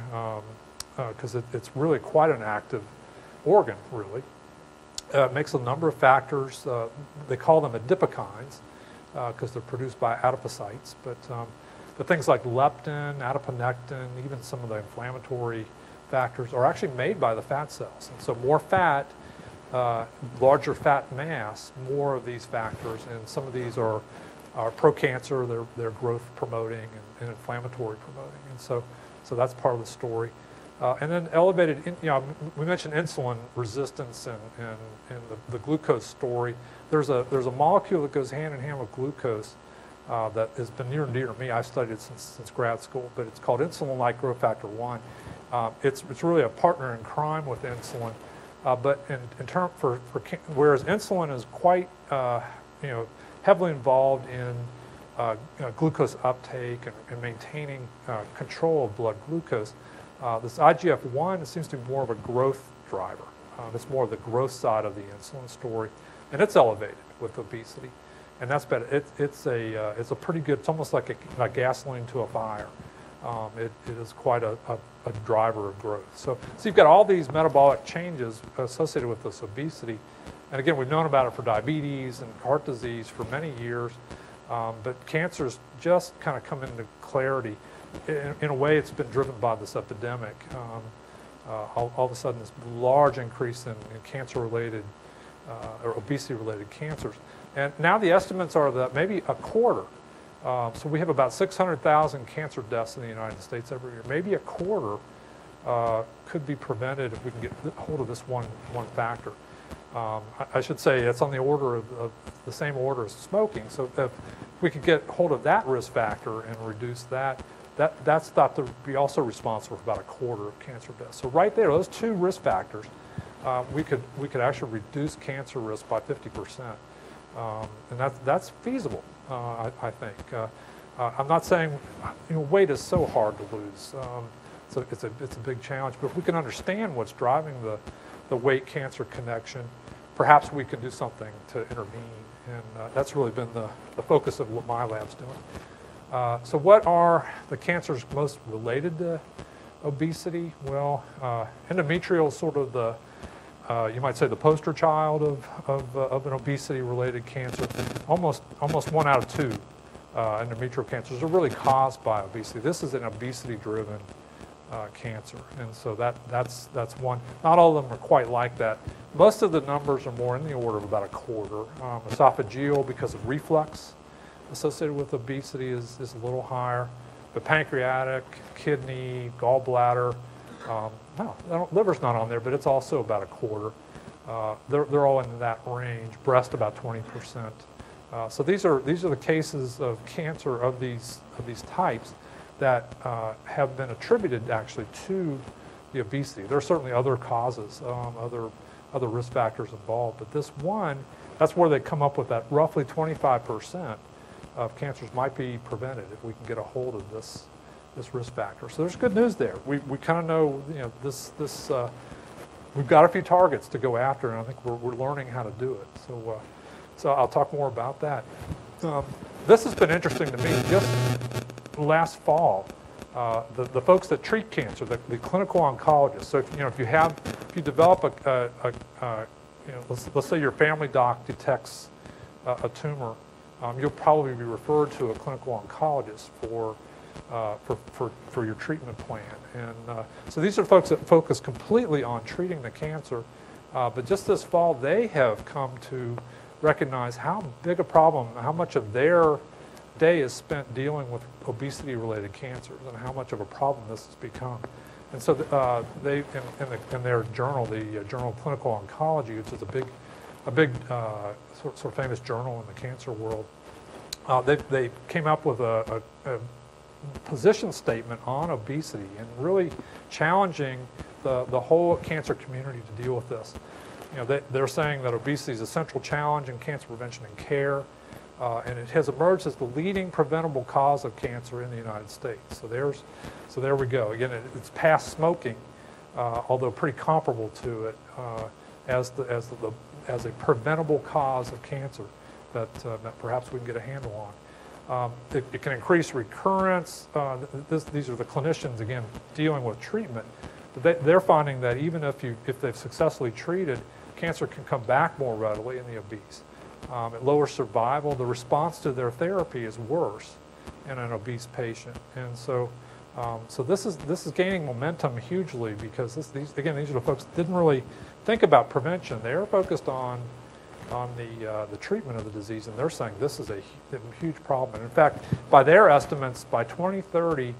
because it's really quite an active organ, really. It makes a number of factors. They call them adipokines because they're produced by adipocytes, but things like leptin, adiponectin, even some of the inflammatory factors are actually made by the fat cells. And so more fat, larger fat mass, more of these factors, and some of these are pro-cancer, they're growth promoting and inflammatory promoting, and so that's part of the story. And then elevated, we mentioned insulin resistance and the glucose story. There's a molecule that goes hand in hand with glucose that has been near and dear to me. I've studied it since grad school, but it's called insulin-like growth factor 1. It's really a partner in crime with insulin, but in term whereas insulin is quite heavily involved in glucose uptake and maintaining control of blood glucose. This IGF-1 seems to be more of a growth driver. It's more of the growth side of the insulin story, and it's elevated with obesity, and that's better. It's a pretty good. It's almost like a gasoline to a fire. It is quite a driver of growth. So you've got all these metabolic changes associated with this obesity, and again, we've known about it for diabetes and heart disease for many years, but cancer's just kind of come into clarity. In a way, it's been driven by this epidemic. All of a sudden, this large increase in cancer-related or obesity-related cancers. And now the estimates are that maybe a quarter, so we have about 600,000 cancer deaths in the United States every year. Maybe a quarter could be prevented if we can get hold of this one factor. I should say it's on the order of the same order as smoking. So if we could get hold of that risk factor and reduce that's thought to be also responsible for about a quarter of cancer deaths. So right there, those two risk factors, we could actually reduce cancer risk by 50%, and that's feasible, I think. I'm not saying weight is so hard to lose, so it's a big challenge. But if we can understand what's driving the weight cancer connection, perhaps we can do something to intervene, and that's really been the focus of what my lab's doing. So what are the cancers most related to obesity? Well, endometrial is sort of the, you might say, the poster child of an obesity-related cancer. Almost 1 out of 2 endometrial cancers are really caused by obesity. This is an obesity-driven cancer, and so that's one. Not all of them are quite like that. Most of the numbers are more in the order of about a quarter. Esophageal, because of reflux associated with obesity, is a little higher. But pancreatic, kidney, gallbladder, liver's not on there, but it's also about a quarter. They're all in that range. Breast about 20%. So these are the cases of cancer of these types that have been attributed actually to the obesity. There are certainly other causes, other risk factors involved, but this one, that's where they come up with that roughly 25% of cancers might be prevented if we can get a hold of this risk factor. So there's good news there. We kind of know this we've got a few targets to go after, and I think we're learning how to do it. So I'll talk more about that. This has been interesting to me. Just last fall, the folks that treat cancer, the clinical oncologists. So if you develop let's say your family doc detects a tumor, you'll probably be referred to a clinical oncologist for your treatment plan. And so these are folks that focus completely on treating the cancer, but just this fall they have come to recognize how big a problem, how much of their day is spent dealing with obesity-related cancers, and how much of a problem this has become. And so they, in their journal, the Journal of Clinical Oncology, which is a big sort of famous journal in the cancer world, they came up with a position statement on obesity and really challenging the whole cancer community to deal with this. they're saying that obesity is a central challenge in cancer prevention and care, and it has emerged as the leading preventable cause of cancer in the United States. So there we go. Again, it's past smoking, although pretty comparable to it as a preventable cause of cancer that perhaps we can get a handle on. It can increase recurrence. These are the clinicians, again, dealing with treatment. But they're finding that even if they've successfully treated, cancer can come back more readily in the obese. It lowers survival. The response to their therapy is worse in an obese patient. And so this is gaining momentum hugely because these are the folks that didn't really think about prevention. They're focused on the treatment of the disease, and they're saying this is a huge problem. And in fact, by their estimates, by 2030,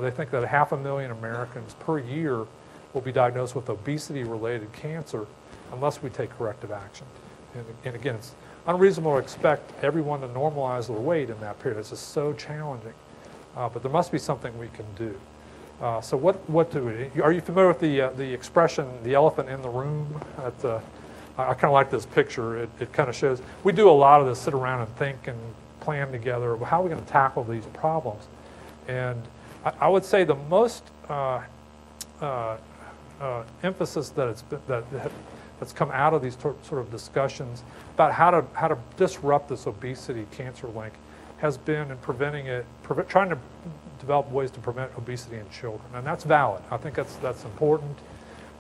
they think that 500,000 Americans per year will be diagnosed with obesity-related cancer unless we take corrective action. And again, it's unreasonable to expect everyone to normalize their weight in that period. It's just so challenging. But there must be something we can do. So what do we? Are you familiar with the expression "the elephant in the room"? I kind of like this picture. It kind of shows we do a lot of this, sit around and think and plan together. How are we going to tackle these problems? And I would say the most emphasis that's come out of these sort of discussions about how to disrupt this obesity cancer link has been in preventing it, trying to develop ways to prevent obesity in children, and that's valid. I think that's important.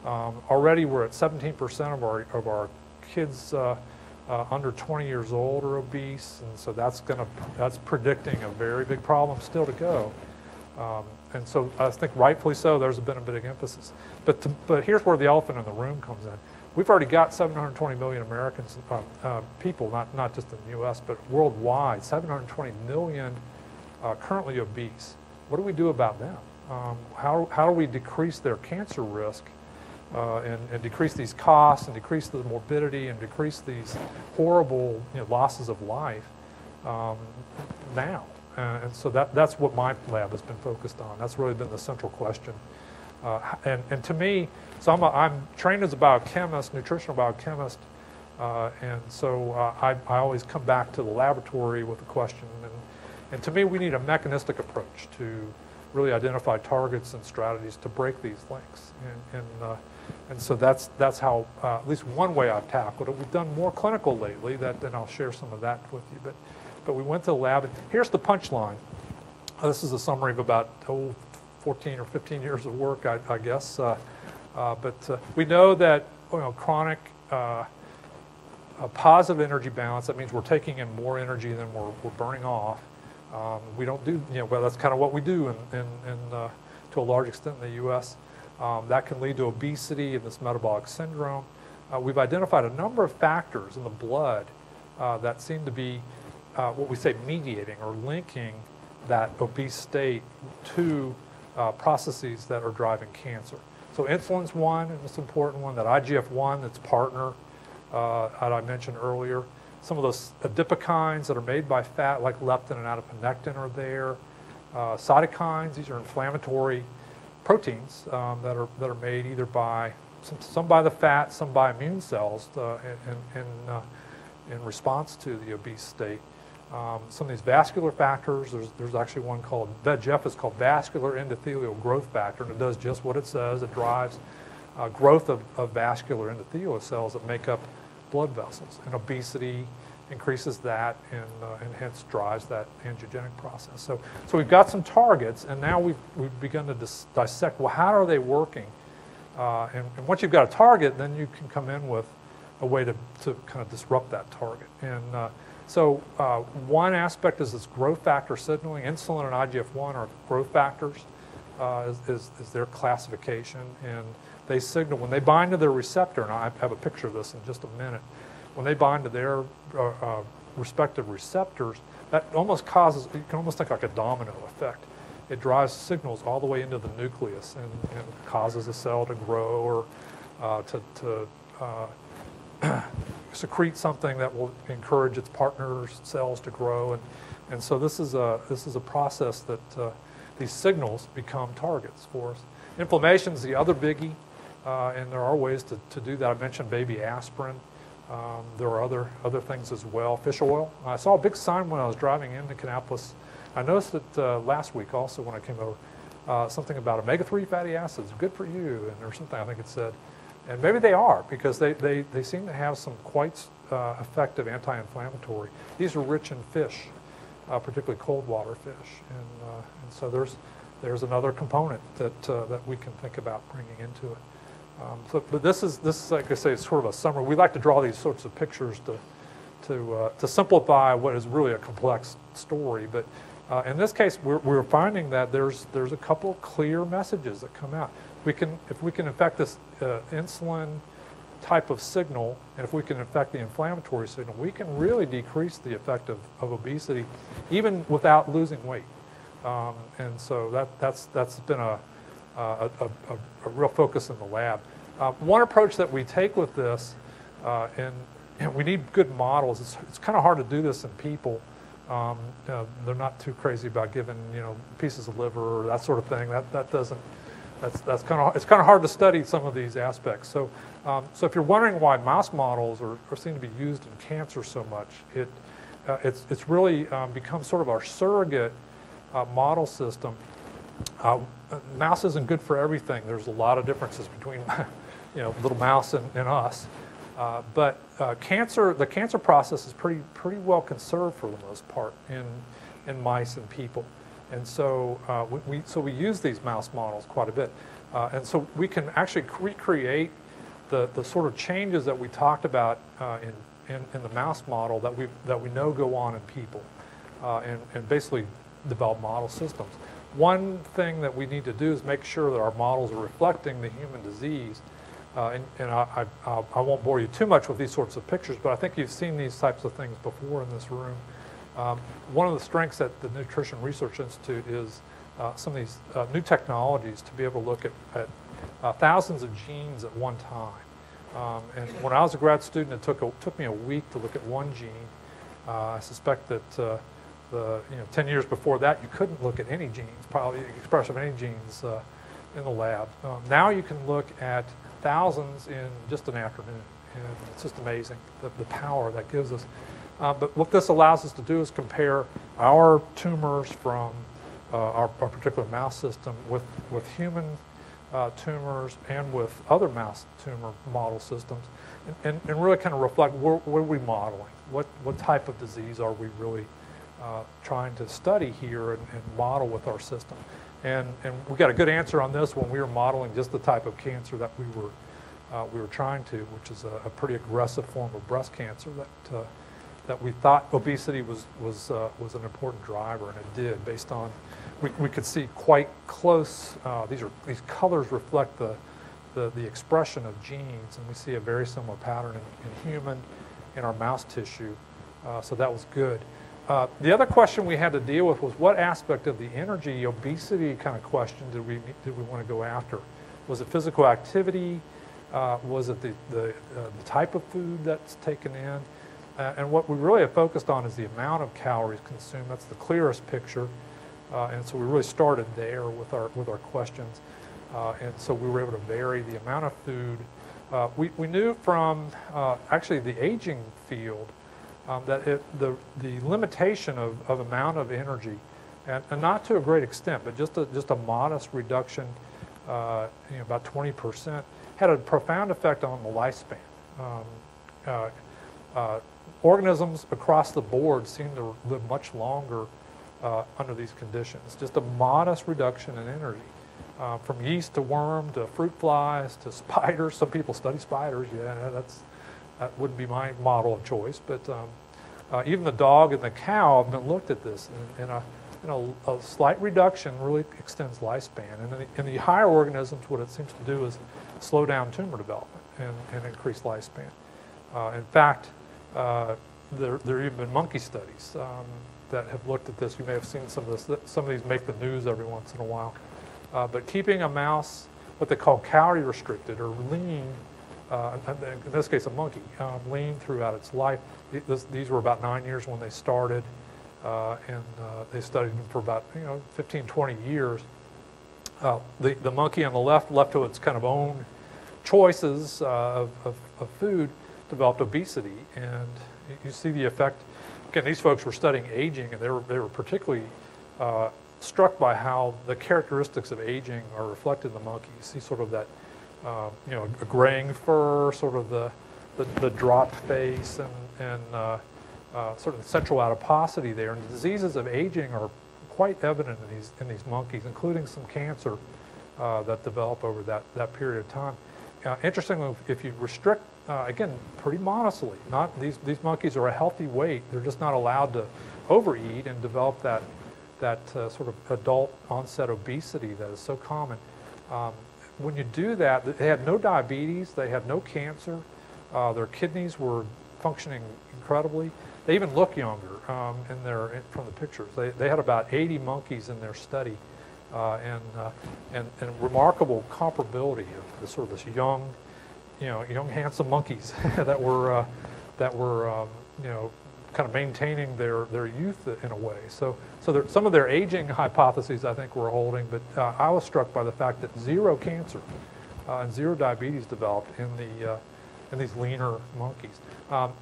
Already we're at 17% of our kids under 20 years old are obese, and so that's predicting a very big problem still to go. And so I think rightfully so, there's been a big emphasis. But here's where the elephant in the room comes in. We've already got 720 million Americans, people, not just in the U.S., but worldwide, 720 million currently obese. What do we do about them? How do we decrease their cancer risk and decrease these costs and decrease the morbidity and decrease these horrible losses of life now? And so that's what my lab has been focused on. That's really been the central question. And to me, so I'm trained as a biochemist, nutritional biochemist, and so I always come back to the laboratory with a question. And to me, we need a mechanistic approach to really identify targets and strategies to break these links. And so that's how, at least one way I've tackled it. We've done more clinical lately, and I'll share some of that with you. But we went to the lab, and here's the punchline. This is a summary of about 14 or 15 years of work, I guess. But we know that chronic positive energy balance, that means we're taking in more energy than we're burning off. We don't do, well, that's kind of what we do to a large extent in the U.S. That can lead to obesity and this metabolic syndrome. We've identified a number of factors in the blood that seem to be what we say mediating or linking that obese state to processes that are driving cancer. So insulin's one, and it's an important one. That IGF-1, its partner, that I mentioned earlier. Some of those adipokines that are made by fat, like leptin and adiponectin, are there. Cytokines, these are inflammatory proteins that are made either by some by the fat, some by immune cells in response to the obese state. Some of these vascular factors, there's actually one called VEGF, is called vascular endothelial growth factor, and it does just what it says. It drives growth of vascular endothelial cells that make up blood vessels, and obesity increases that and hence drives that angiogenic process. So we've got some targets, and now we've begun to dissect, well, how are they working? And once you've got a target, then you can come in with a way to kind of disrupt that target. And so one aspect is this growth factor signaling. Insulin and IGF-1 are growth factors, is their classification. And they signal, when they bind to their receptor, and I have a picture of this in just a minute, when they bind to their respective receptors, that almost causes, you can almost think like a domino effect. It drives signals all the way into the nucleus and causes a cell to grow or to secrete something that will encourage its partner cells to grow, and so this is a process that these signals become targets for us. Inflammation is the other biggie. and there are ways to do that. I mentioned baby aspirin. There are other things as well. Fish oil. I saw a big sign when I was driving into Kannapolis. I noticed it last week also when I came over, something about omega-3 fatty acids, good for you, and or something I think it said. And maybe they are, because they seem to have some quite effective anti-inflammatory. These are rich in fish, particularly cold water fish, and so there's another component that we can think about bringing into it. But this is like I say, it's sort of a summary. We like to draw these sorts of pictures to simplify what is really a complex story. But in this case, we're finding that there's a couple of clear messages that come out. If we can affect this insulin type of signal, and if we can affect the inflammatory signal, we can really decrease the effect of obesity, even without losing weight. And so that's been a real focus in the lab. One approach that we take with this, and we need good models. It's kind of hard to do this in people. They're not too crazy about giving pieces of liver or that sort of thing. It's kind of hard to study some of these aspects. So if you're wondering why mouse models are seem to be used in cancer so much, it's really become sort of our surrogate model system. Mouse isn't good for everything. There's a lot of differences between little mouse and us. But the cancer process is pretty well conserved for the most part in mice and people. And so we use these mouse models quite a bit. And so we can actually recreate the sort of changes that we talked about in the mouse model that we know go on in people, and basically develop model systems. One thing that we need to do is make sure that our models are reflecting the human disease. And I won't bore you too much with these sorts of pictures, but I think you've seen these types of things before in this room. One of the strengths at the Nutrition Research Institute is some of these new technologies to be able to look at thousands of genes at one time. And when I was a grad student, it took me a week to look at one gene. I suspect that 10 years before that, you couldn't look at any genes, probably expression of any genes in the lab. Now you can look at thousands in just an afternoon, and it's just amazing the power that gives us. But what this allows us to do is compare our tumors from our particular mouse system with human tumors and with other mouse tumor model systems, and really kind of reflect what are we modeling? What type of disease are we really trying to study here and model with our system? And we got a good answer on this when we were modeling just the type of cancer that we were trying to, which is a pretty aggressive form of breast cancer that we thought obesity was an important driver, and it did, based on we could see quite close. These colors reflect the expression of genes, and we see a very similar pattern in human, in our mouse tissue. So that was good. The other question we had to deal with was what aspect of the energy obesity kind of question did we want to go after? Was it physical activity? Was it the type of food that's taken in? And what we really have focused on is the amount of calories consumed. That's the clearest picture. And so we really started there with our questions. And so we were able to vary the amount of food. We knew from actually the aging field that the limitation of amount of energy, and not to a great extent, but just a modest reduction, about 20%, had a profound effect on the lifespan. Organisms across the board seem to live much longer under these conditions. Just a modest reduction in energy. From yeast to worm to fruit flies to spiders. Some people study spiders. Yeah, that wouldn't be my model of choice. But even the dog and the cow have been looked at this, and a slight reduction really extends lifespan. And in the higher organisms, what it seems to do is slow down tumor development and increase lifespan. In fact, there have even been monkey studies that have looked at this. You may have seen some of this. Some of these make the news every once in a while. But keeping a mouse, what they call calorie restricted or lean, in this case a monkey, lean throughout its life. These were about 9 years when they started, and they studied them for about 15, 20 years. The monkey on the left to its kind of own choices of food developed obesity, and you see the effect. Again, these folks were studying aging, and they were particularly struck by how the characteristics of aging are reflected in the monkey. You see sort of that, a graying fur, sort of the dropped face, and sort of the central adiposity there. And the diseases of aging are quite evident in these monkeys, including some cancer that develop over that period of time. Interestingly, if you restrict, again, pretty modestly, these monkeys are a healthy weight. They're just not allowed to overeat and develop that sort of adult onset obesity that is so common. When you do that, they had no diabetes, they had no cancer, their kidneys were functioning incredibly. They even look younger from the pictures. They had about 80 monkeys in their study, and remarkable comparability of the sort of this young handsome monkeys that were kind of maintaining their youth in a way. So some of their aging hypotheses I think were holding, but I was struck by the fact that zero cancer and zero diabetes developed in these leaner monkeys.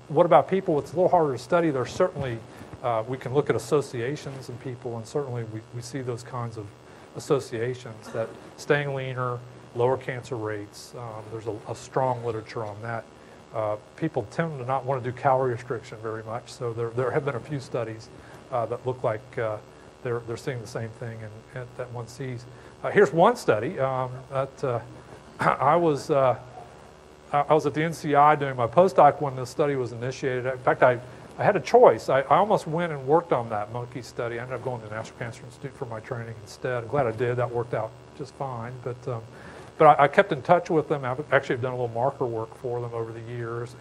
What about people? It's a little harder to study. There's certainly, we can look at associations in people, and certainly we see those kinds of associations, that staying leaner, lower cancer rates. There's a strong literature on that. People tend to not want to do calorie restriction very much, so there have been a few studies that look like they're seeing the same thing that one sees. Here's one study that I was at the NCI doing my postdoc when this study was initiated. In fact, I had a choice. I almost went and worked on that monkey study. I ended up going to the National Cancer Institute for my training instead. I'm glad I did. That worked out just fine. But I kept in touch with them. I've actually done a little marker work for them over the years,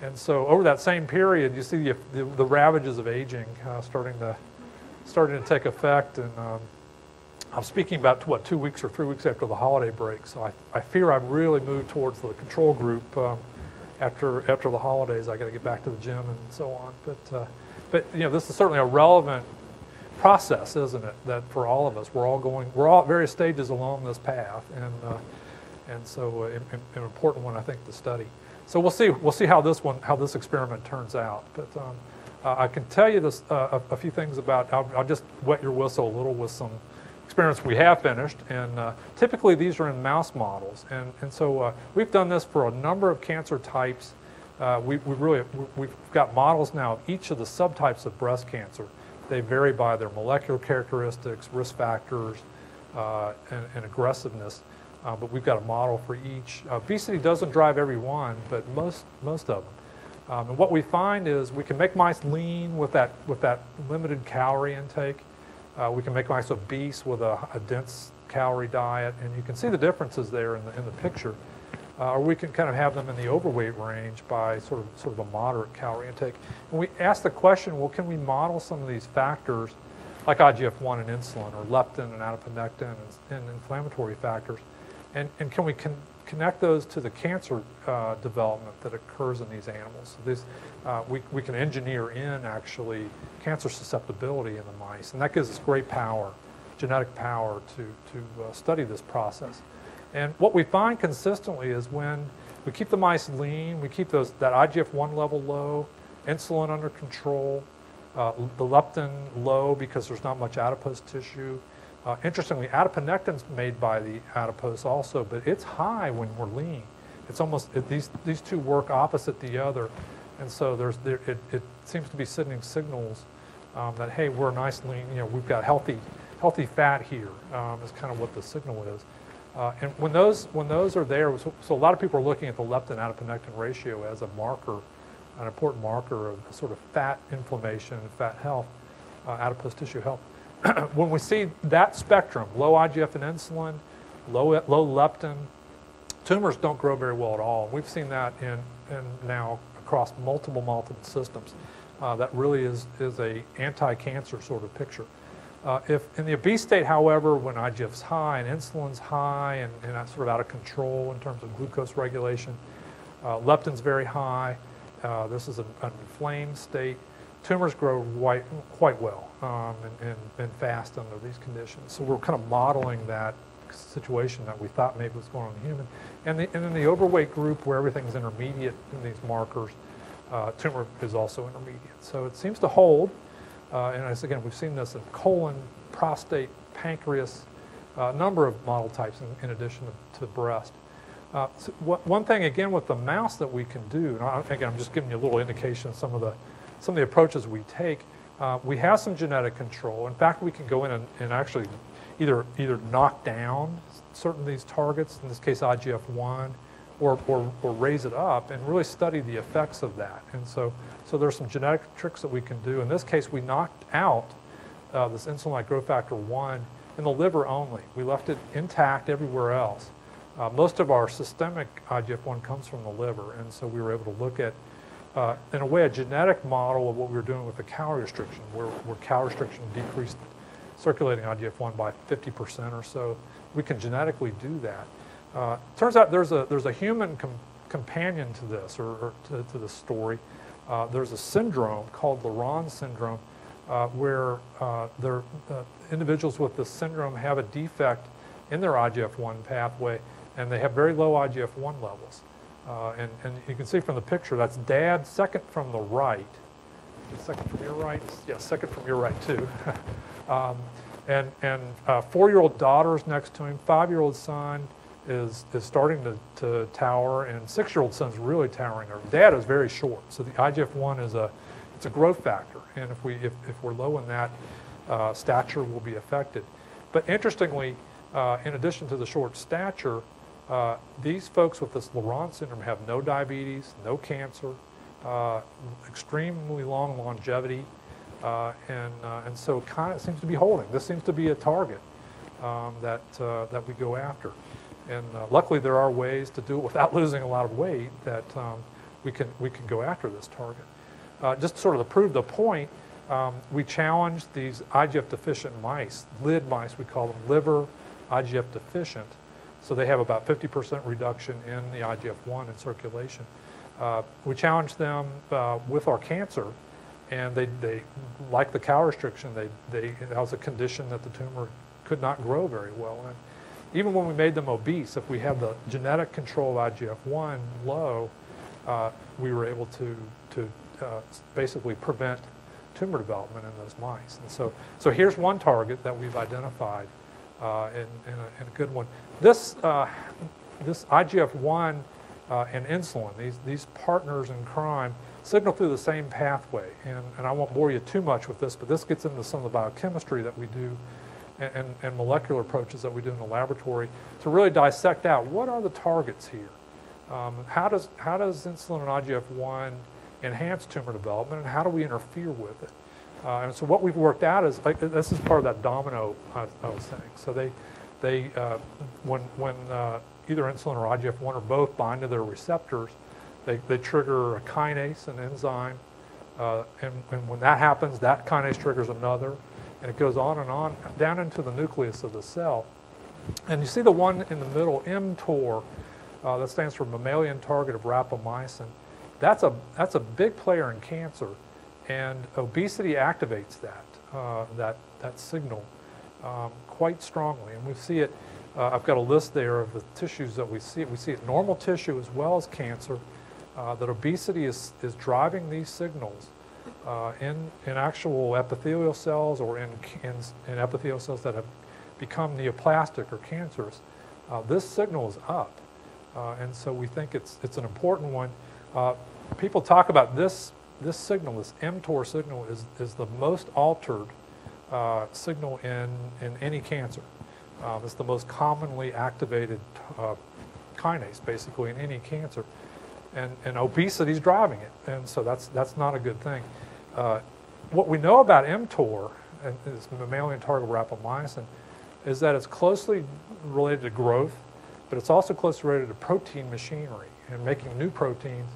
and so over that same period, you see the ravages of aging starting to take effect. And I'm speaking about 2 weeks or 3 weeks after the holiday break. So I fear I've really moved towards the control group after the holidays. I got to get back to the gym and so on. But this is certainly a relevant process, isn't it? That for all of us, we're all at various stages along this path, and so an important one, I think, to study. So we'll see how this experiment turns out. But I can tell you this a few things about. I'll just wet your whistle a little with some experiments we have finished, and typically these are in mouse models, and so we've done this for a number of cancer types. We've got models now of each of the subtypes of breast cancer. They vary by their molecular characteristics, risk factors, and aggressiveness, but we've got a model for each. Obesity doesn't drive every one, but most of them. And what we find is we can make mice lean with that limited calorie intake. We can make mice obese with a dense calorie diet, and you can see the differences there in the picture. Or we can kind of have them in the overweight range by sort of a moderate calorie intake. And we ask the question, well, can we model some of these factors like IGF-1 and insulin, or leptin and adiponectin and inflammatory factors, and can we connect those to the cancer development that occurs in these animals? So we can engineer in actually cancer susceptibility in the mice, and that gives us great power, genetic power to study this process. And what we find consistently is when we keep the mice lean, we keep that IGF-1 level low, insulin under control, the leptin low because there's not much adipose tissue. Interestingly, adiponectin's made by the adipose also, but it's high when we're lean. It's almost, these two work opposite the other, and so it seems to be sending signals that, hey, we're nice lean, we've got healthy fat here, is kind of what the signal is. And when those are there, so a lot of people are looking at the leptin-adiponectin ratio as a marker, an important marker of sort of fat inflammation and fat health, adipose tissue health. When we see that spectrum, low IGF and insulin, low leptin, tumors don't grow very well at all. We've seen that in now across multiple systems. That really is a anti-cancer sort of picture. If in the obese state, however, when IGF's high and insulin's high and that's sort of out of control in terms of glucose regulation, leptin's very high, this is an inflamed state, tumors grow quite well and fast under these conditions. So we're kind of modeling that situation that we thought maybe was going on in the human. And in the overweight group, where everything's intermediate in these markers, tumor is also intermediate. So it seems to hold. And as again, we've seen this in colon, prostate, pancreas, a number of model types in addition to breast. So one thing again with the mouse that we can do, and again, I'm just giving you a little indication of some of the approaches we take. We have some genetic control. In fact, we can go in and actually either knock down certain of these targets, in this case IGF-1, or raise it up and really study the effects of that. And so there's some genetic tricks that we can do. In this case, we knocked out this insulin-like growth factor 1 in the liver only. We left it intact everywhere else. Most of our systemic IGF-1 comes from the liver, and so we were able to look at, in a way, a genetic model of what we were doing with the calorie restriction, where calorie restriction decreased circulating IGF-1 by 50% or so. We can genetically do that. Turns out there's a human companion to this, or to this story. There's a syndrome called Laron syndrome, where individuals with this syndrome have a defect in their IGF-1 pathway, and they have very low IGF-1 levels. And you can see from the picture, that's Dad, second from the right. Second from your right? Yes, second from your right too. And 4-year-old daughter's next to him. 5-year-old son is starting to tower, and 6-year-old son's really towering over. Dad is very short, so the IGF-1 is a growth factor, and if we're low in that, stature will be affected. But interestingly, in addition to the short stature, these folks with this Laron syndrome have no diabetes, no cancer, extremely long longevity, and so it kind of seems to be holding. This seems to be a target that we go after. And luckily there are ways to do it without losing a lot of weight that we can go after this target. Just sort of to prove the point, we challenged these IGF deficient mice, lid mice we call them, liver IGF deficient. So they have about 50% reduction in the IGF-1 in circulation. We challenged them with our cancer, and they like the calorie restriction, that was a condition that the tumor could not grow very well in. Even when we made them obese, if we have the genetic control of IGF-1 low, we were able to basically prevent tumor development in those mice. And so here's one target that we've identified, and a good one. This IGF-1 and insulin, these partners in crime, signal through the same pathway. And I won't bore you too much with this, but this gets into some of the biochemistry that we do and molecular approaches that we do in the laboratory to really dissect out what are the targets here. How does insulin and IGF-1 enhance tumor development, and how do we interfere with it? And so what we've worked out is, like, this is part of that domino I was saying. So when either insulin or IGF-1 or both bind to their receptors, they trigger a kinase, an enzyme, and when that happens, that kinase triggers another, and it goes on down into the nucleus of the cell. And you see the one in the middle, mTOR, that stands for mammalian target of rapamycin. That's a big player in cancer, and obesity activates that signal quite strongly. And we see it. I've got a list there of the tissues that we see it. We see it in normal tissue as well as cancer. That obesity is driving these signals in actual epithelial cells or in epithelial cells that have become neoplastic or cancerous. This signal is up, and so we think it's an important one. People talk about this signal, this mTOR signal, is the most altered signal in any cancer. It's the most commonly activated kinase, basically, in any cancer. And obesity is driving it, and so that's not a good thing. What we know about mTOR, and this mammalian target of rapamycin, is that it's closely related to growth, but it's also closely related to protein machinery and making new proteins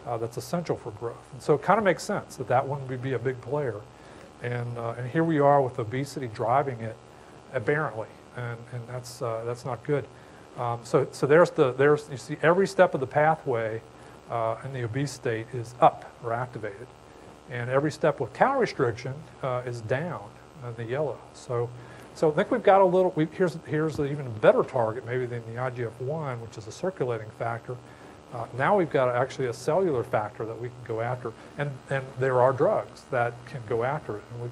that's essential for growth. And so it kind of makes sense that one would be a big player. And here we are with obesity driving it aberrantly, and that's not good. So there's you see every step of the pathway in the obese state is up or activated, and every step with calorie restriction is down in the yellow. So So I think we've got a little, here's an even better target maybe than the IGF-1, which is a circulating factor. Now we've got actually a cellular factor that we can go after, and there are drugs that can go after it. And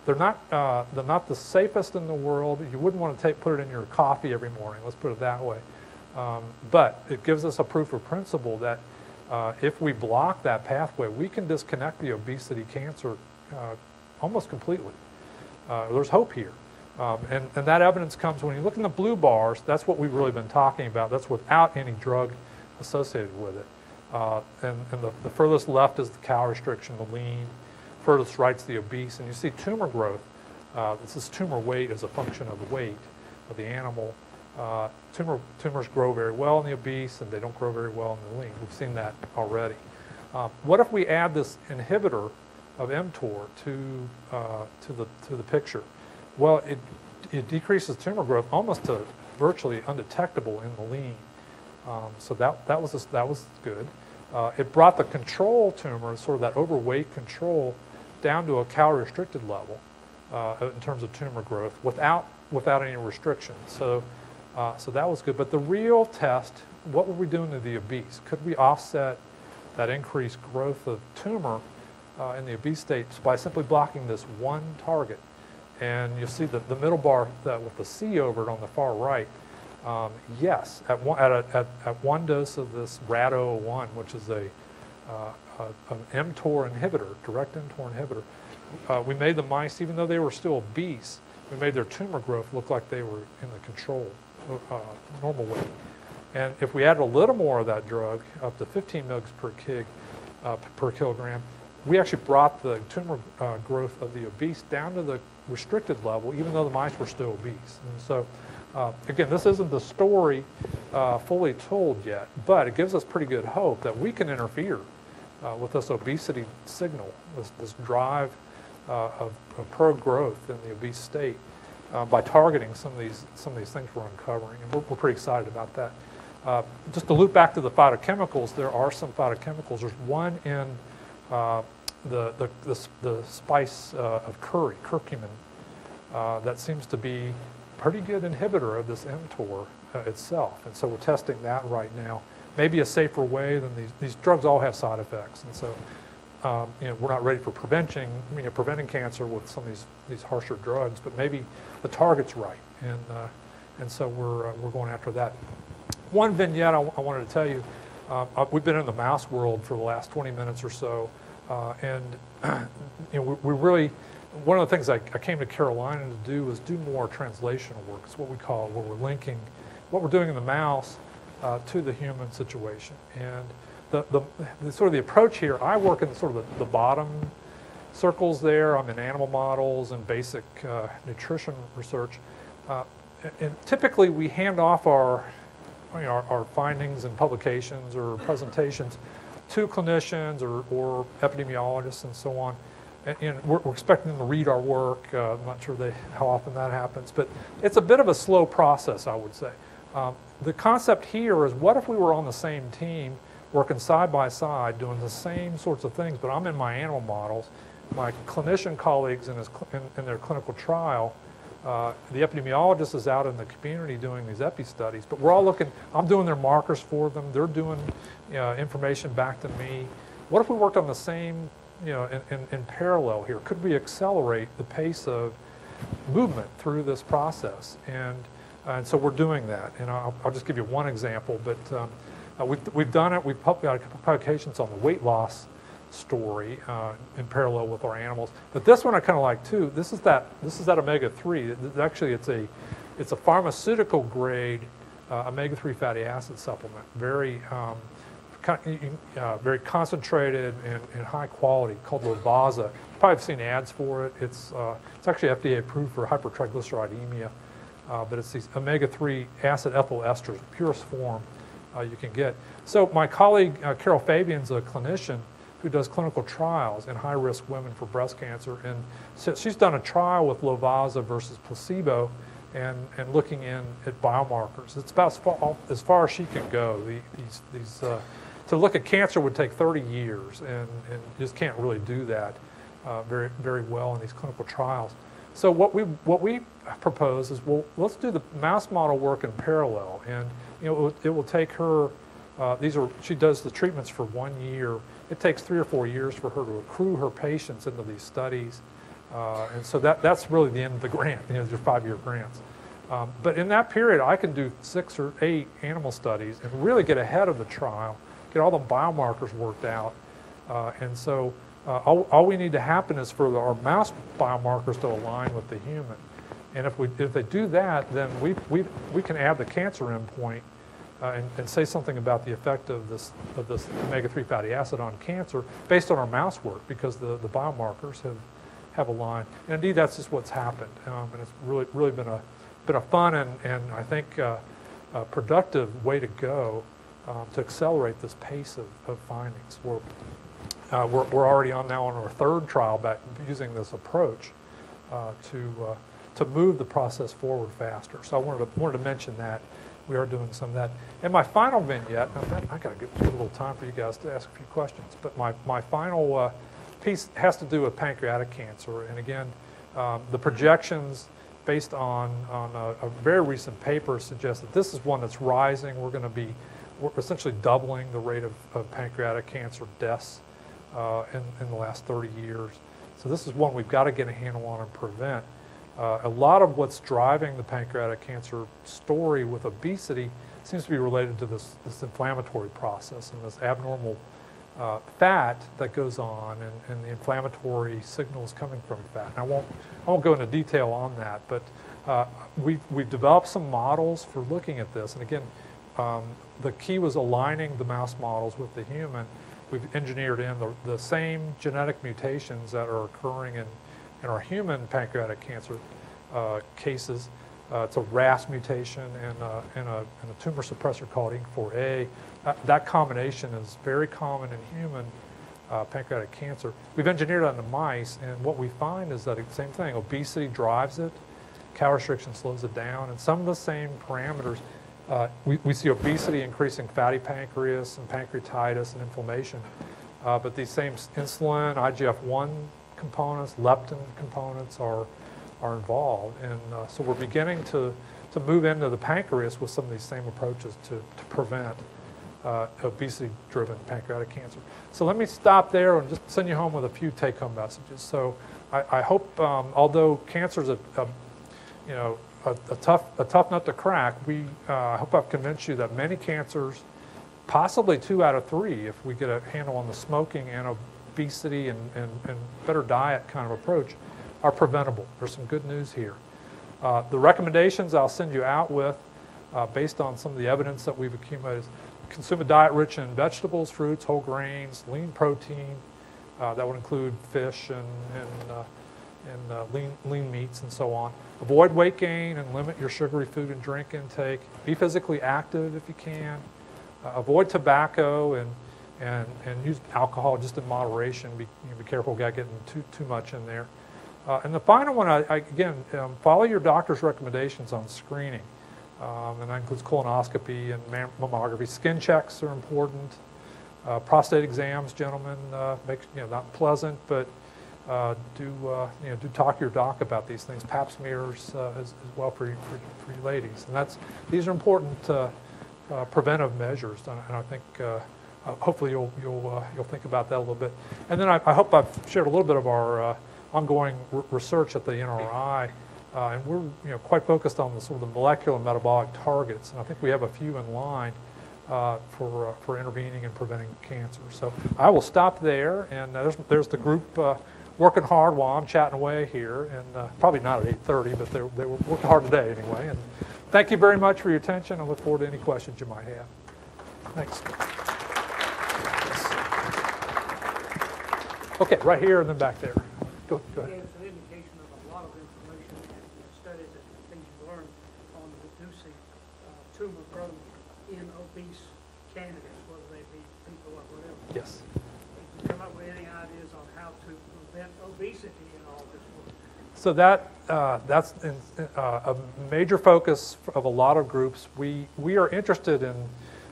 they're not the safest in the world. You wouldn't want to put it in your coffee every morning, let's put it that way. But it gives us a proof of principle that if we block that pathway, we can disconnect the obesity cancer almost completely. There's hope here. And that evidence comes when you look in the blue bars. That's what we've really been talking about. That's without any drug associated with it. And the furthest left is the calorie restriction, the lean. Furthest right's the obese. And you see tumor growth. This is tumor weight as a function of the weight of the animal. Tumors grow very well in the obese, and they don't grow very well in the lean. We've seen that already. What if we add this inhibitor of mTOR to the picture? Well, it decreases tumor growth almost to virtually undetectable in the lean. So that was good. It brought the control tumor, sort of that overweight control, down to a calorie-restricted level in terms of tumor growth without any restrictions. So that was good. But the real test, what were we doing to the obese? Could we offset that increased growth of tumor in the obese state by simply blocking this one target? And you see the middle bar with the C over it on the far right. Yes, at one dose of this RAD-001, which is an mTOR inhibitor, direct mTOR inhibitor, we made the mice, even though they were still obese, we made their tumor growth look like they were in the control, normal weight. And if we added a little more of that drug, up to 15 mg per kg per kilogram, we actually brought the tumor growth of the obese down to the restricted level, even though the mice were still obese. And so, again, this isn't the story fully told yet, but it gives us pretty good hope that we can interfere with this obesity signal, this drive of pro-growth in the obese state by targeting some of these things we're uncovering, and we're pretty excited about that. Just to loop back to the phytochemicals, there are some phytochemicals. There's one in the spice of curcumin that seems to be a pretty good inhibitor of this mTOR itself, and so we're testing that right now. Maybe a safer way than these drugs all have side effects, and so we're not ready for preventing cancer with some of these harsher drugs, but maybe the target's right, and so we're going after that. One vignette I wanted to tell you. We've been in the mouse world for the last 20 minutes or so, and we really, one of the things I came to Carolina to do was do more translational work. It's what we call, where we're linking what we're doing in the mouse to the human situation. And the sort of the approach here, I work in sort of the bottom circles there. I'm in animal models and basic nutrition research. And typically we hand off our findings and publications or presentations to clinicians or epidemiologists and so on. And we're expecting them to read our work. I'm not sure how often that happens, but it's a bit of a slow process, I would say. The concept here is, what if we were on the same team, working side by side, doing the same sorts of things, but I'm in my animal models, my clinician colleagues in their clinical trial, the epidemiologist is out in the community doing these epi studies, but we're all looking, I'm doing their markers for them, they're doing information back to me. What if we worked on the same, in parallel here? Could we accelerate the pace of movement through this process? And so we're doing that. And I'll just give you one example, but we've done it. We've got a couple publications on the weight loss story in parallel with our animals. But this one I kind of like too. This is that omega-3. Actually, it's a pharmaceutical grade omega-3 fatty acid supplement. Very very concentrated and high quality, called Lovaza. You've probably seen ads for it. It's actually FDA approved for hypertriglyceridemia. But it's these omega-3 acid ethyl esters, purest form you can get. So my colleague Carol Fabian's a clinician who does clinical trials in high-risk women for breast cancer, and so she's done a trial with Lovaza versus placebo, and looking at biomarkers. It's about as far as she can go. To look at cancer would take 30 years, and you just can't really do that very, very well in these clinical trials. So what we propose is, well, let's do the mouse model work in parallel, and it will take her. She does the treatments for 1 year. It takes 3 or 4 years for her to accrue her patients into these studies, and so that's really the end of the grant. They're 5-year grants. But in that period, I can do 6 or 8 animal studies and really get ahead of the trial, get all the biomarkers worked out, and so all we need to happen is for our mouse biomarkers to align with the human. And if they do that, then we can add the cancer endpoint and say something about the effect of this omega-3 fatty acid on cancer based on our mouse work, because the biomarkers have aligned. And indeed, that's just what's happened, and it's really been a fun and I think a productive way to go to accelerate this pace of findings. We're already now on our 3rd trial back using this approach to move the process forward faster. So I wanted to mention that. We are doing some of that. And my final vignette, I got to give a little time for you guys to ask a few questions, but my final piece has to do with pancreatic cancer. And again, the projections based on a very recent paper suggest that this is one that's rising. We're essentially doubling the rate of pancreatic cancer deaths in the last 30 years. So this is one we've got to get a handle on and prevent. A lot of what's driving the pancreatic cancer story with obesity seems to be related to this inflammatory process and this abnormal fat that goes on and the inflammatory signals coming from fat. And I won't go into detail on that, but we've developed some models for looking at this. And again, the key was aligning the mouse models with the human. We've engineered in the same genetic mutations that are occurring in our human pancreatic cancer cases. It's a RAS mutation and a tumor suppressor called INK4A. That combination is very common in human pancreatic cancer. We've engineered it into mice, and what we find is that same thing. Obesity drives it, calorie restriction slows it down, and some of the same parameters. We see obesity increasing fatty pancreas and pancreatitis and inflammation, but these same insulin, IGF-1 components, leptin components are involved, and so we're beginning to move into the pancreas with some of these same approaches to prevent obesity-driven pancreatic cancer. So let me stop there and just send you home with a few take-home messages. So I hope, although cancer is a tough nut to crack, I hope I've convinced you that many cancers, possibly 2 out of 3, if we get a handle on the smoking and obesity and better diet kind of approach, are preventable. There's some good news here. The recommendations I'll send you out with, based on some of the evidence that we've accumulated, consume a diet rich in vegetables, fruits, whole grains, lean protein. That would include fish and lean meats and so on. Avoid weight gain and limit your sugary food and drink intake. Be physically active if you can. Avoid tobacco and use alcohol just in moderation. Be careful about getting too much in there. And the final one, again, follow your doctor's recommendations on screening. And that includes colonoscopy and mammography. Skin checks are important. Prostate exams, gentlemen, not pleasant, but do talk to your doc about these things. Pap smears as well for you ladies, and these are important preventive measures. And I think hopefully you'll think about that a little bit. And then I hope I've shared a little bit of our ongoing research at the NRI. And we're quite focused on the sort of the molecular and metabolic targets, and I think we have a few in line for intervening and preventing cancer. So I will stop there, and there's the group working hard while I'm chatting away here, and probably not at 8:30, but they were working hard today anyway. And thank you very much for your attention. I look forward to any questions you might have. Thanks. Okay, right here and then back there. Go ahead. It's an indication of a lot of information and studies and things you learn on reducing tumor growth in obese candidates, whether they be people or whatever. Yes. Did you come up with any ideas on how to prevent obesity in all this work? So that's a major focus of a lot of groups. We are interested in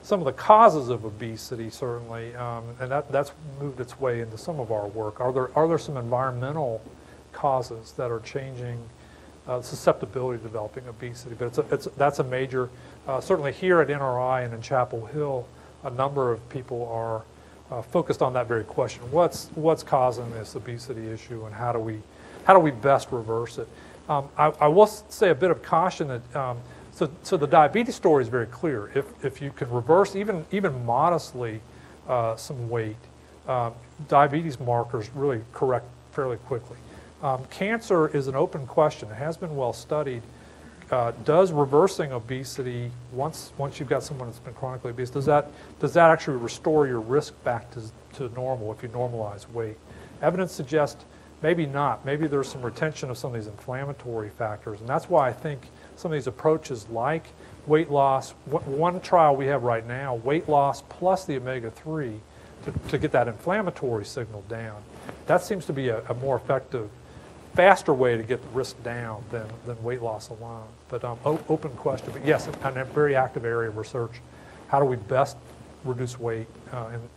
some of the causes of obesity, certainly, and that's moved its way into some of our work. Are there some environmental causes that are changing susceptibility to developing obesity. But that's a major, certainly here at NRI and in Chapel Hill, a number of people are focused on that very question. What's causing this obesity issue, and how do we best reverse it? I will say a bit of caution that so the diabetes story is very clear. If you can reverse even modestly some weight, diabetes markers really correct fairly quickly. Cancer is an open question. It has been well studied. Does reversing obesity, once you've got someone that's been chronically obese, does that actually restore your risk back to normal if you normalize weight? Evidence suggests maybe not. Maybe there's some retention of some of these inflammatory factors, and that's why I think some of these approaches like weight loss, one trial we have right now, weight loss plus the omega-3 to get that inflammatory signal down. That seems to be a more effective, faster way to get the risk down than weight loss alone. But open question. But yes, in a very active area of research, how do we best reduce weight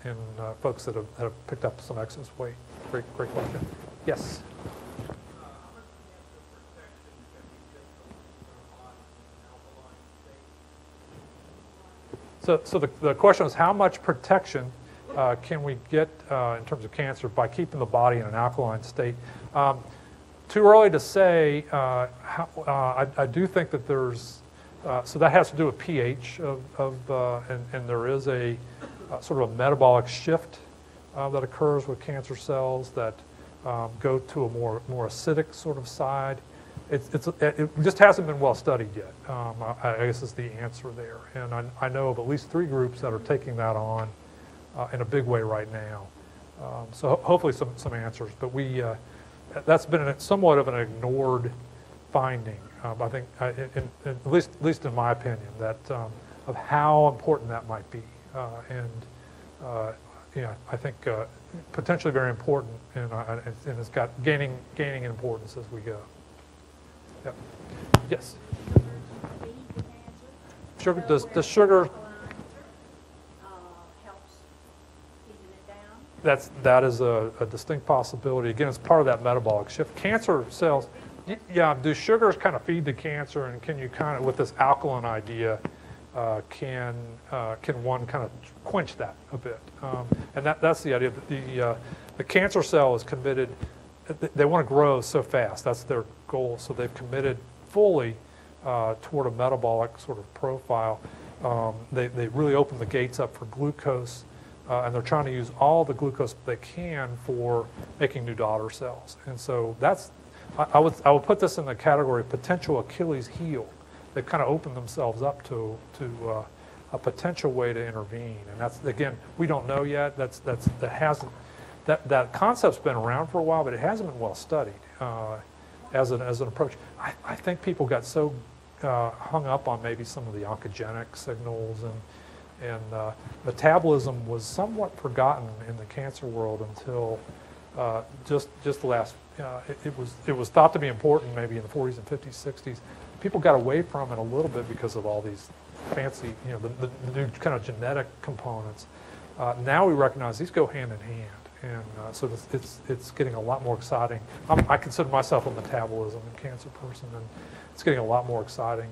in folks that have picked up some excess weight? Great question. Yes? So the question is, how much protection can we get in terms of cancer by keeping the body in an alkaline state? Too early to say. I do think that there's, so that has to do with pH and there is a sort of a metabolic shift that occurs with cancer cells that go to a more acidic sort of side. It just hasn't been well studied yet. I guess is the answer there. And I know of at least 3 groups that are taking that on in a big way right now. So hopefully some answers. But that's been somewhat of an ignored finding. I think, at least in my opinion, that of how important that might be. I think potentially very important, and it's got gaining in importance as we go. Yep. Yes. Sugar does sugar helps keeping it down? That is a distinct possibility. Again, it's part of that metabolic shift. Cancer cells, yeah. Do sugars kind of feed the cancer, and can you kind of, with this alkaline idea, can one kind of quench that a bit? And that's the idea that the cancer cell is committed. They want to grow so fast. That's their goal. So they've committed fully toward a metabolic sort of profile. They really open the gates up for glucose, and they're trying to use all the glucose they can for making new daughter cells. And so that's, I would put this in the category of potential Achilles heel. They've kind of opened themselves up to a potential way to intervene. And that's, again, we don't know yet. That concept's been around for a while, but it hasn't been well studied as an approach. I think people got so hung up on maybe some of the oncogenic signals, and metabolism was somewhat forgotten in the cancer world until just the last. It was thought to be important maybe in the 40s and 50s, 60s. People got away from it a little bit because of all these fancy, the new kind of genetic components. Now we recognize these go hand in hand. And so it's getting a lot more exciting. I consider myself a metabolism and cancer person, and it's getting a lot more exciting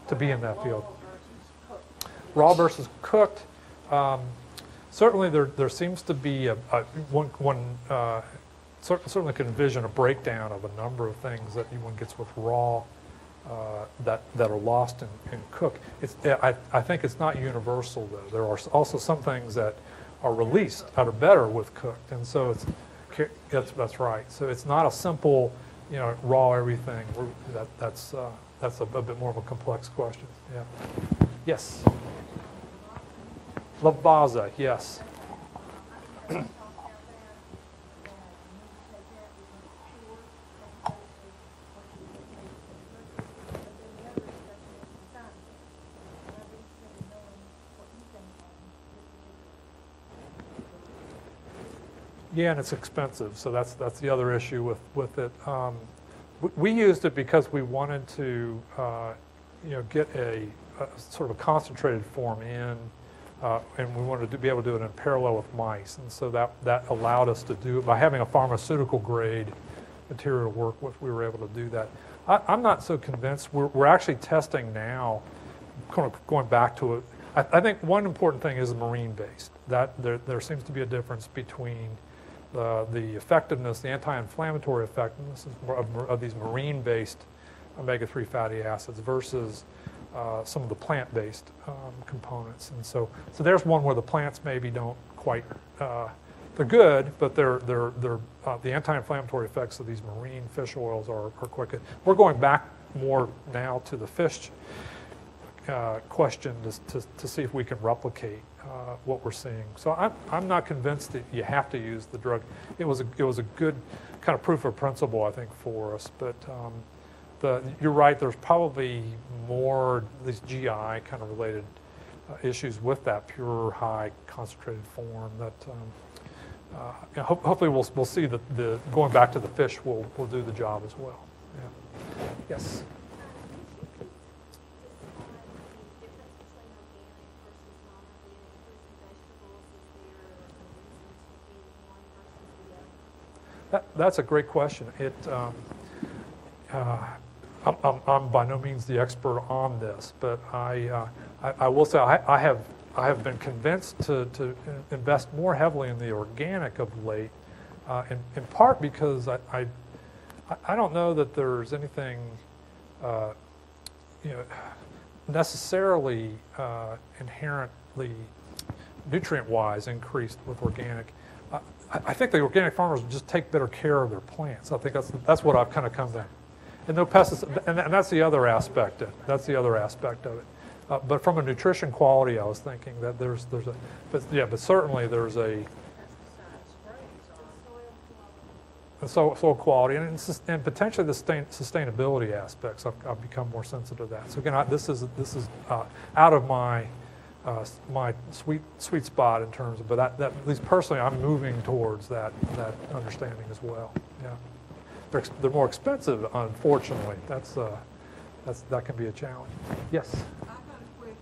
to be in that field. Raw versus cooked. Certainly there seems to be certainly can envision a breakdown of a number of things that one gets with raw that are lost in cook. I think it's not universal though. There are also some things that are released that are better with cooked, and so that's right. So it's not a simple, raw everything. That's a bit more of a complex question. Yeah. Yes. Lavazza. Yes. Yeah, and it's expensive, so that's the other issue with it. We used it because we wanted to, get a sort of a concentrated form in, and we wanted to be able to do it in parallel with mice, and so that allowed us to do it by having a pharmaceutical grade material to work with, we were able to do that. I'm not so convinced. We're actually testing now, kind of going back to it. I think one important thing is marine-based. That there seems to be a difference between the effectiveness, the anti-inflammatory effectiveness of these marine-based omega-3 fatty acids versus some of the plant-based components. And so there's one where the plants maybe don't quite, they're good, but the anti-inflammatory effects of these marine fish oils are quite good. We're going back more now to the fish question to see if we can replicate what we're seeing. So I'm not convinced that you have to use the drug. It was a good kind of proof of principle, I think, for us. But you're right. There's probably more these GI kind of related issues with that pure high concentrated form. That hopefully we'll see that the going back to the fish will do the job as well. Yeah. Yes. That's a great question. I'm by no means the expert on this, but I will say I have been convinced to invest more heavily in the organic of late, in part because I don't know that there's anything necessarily inherently nutrient-wise increased with organic. I think the organic farmers just take better care of their plants. I think that's what I've kind of come to. And no pesticides, and that's the other aspect of it. That's the other aspect of it. But from a nutrition quality, I was thinking that but certainly there's a soil quality and potentially the sustainability aspects. I've become more sensitive to that. So again, this is out of my sweet spot in terms of, but that at least personally, I'm moving towards that understanding as well. Yeah, they're more expensive, unfortunately. That can be a challenge. Yes. I got a question.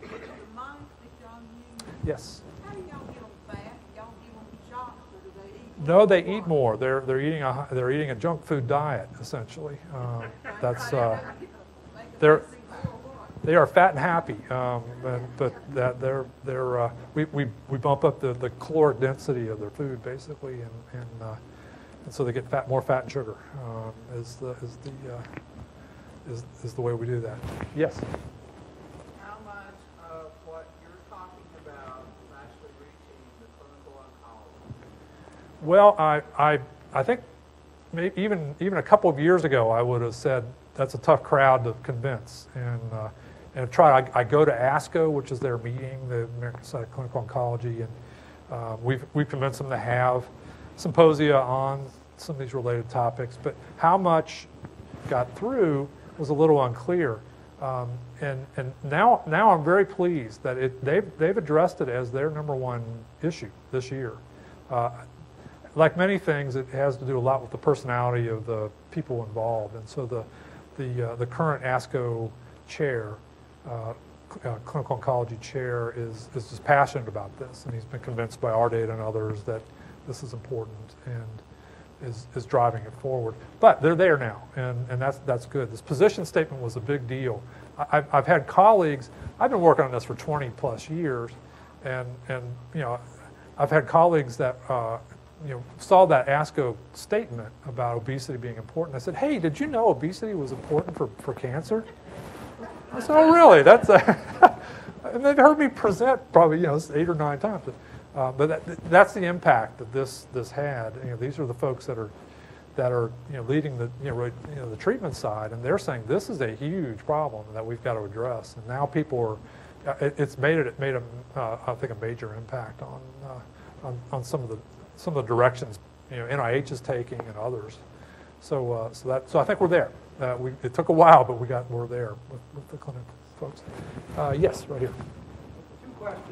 The mice that y'all use. Yes. How do y'all get them fat? Y'all give them shots, or do they eat more? No, they eat more. They're eating a junk food diet essentially. They are fat and happy, but that we bump up the caloric density of their food basically, and so they get more fat and sugar is the way we do that. Yes. How much of what you're talking about is actually reaching the clinical oncology? Well, I think maybe even a couple of years ago I would have said that's a tough crowd to convince, and try. I go to ASCO, which is their meeting, the American Society of Clinical Oncology, and we've convinced them to have symposia on some of these related topics. But how much got through was a little unclear. And now I'm very pleased that they've addressed it as their #1 issue this year. Like many things, it has to do a lot with the personality of the people involved, and so the current ASCO chair. Clinical oncology chair is just passionate about this, and he's been convinced by our data and others that this is important and is driving it forward. But they're there now, and that's good. This position statement was a big deal. I've had colleagues. I've been working on this for 20 plus years, and I've had colleagues that saw that ASCO statement about obesity being important. I said, hey, did you know obesity was important for cancer? I said, oh, really? And they've heard me present probably 8 or 9 times. But that's the impact that this had. These are the folks that are leading the treatment side, and they're saying this is a huge problem that we've got to address. And now people are. It's made I think a major impact on some of the directions NIH is taking and others. So I think we're there. It took a while, but we're there with the clinical folks. Yes, right here. 2 questions.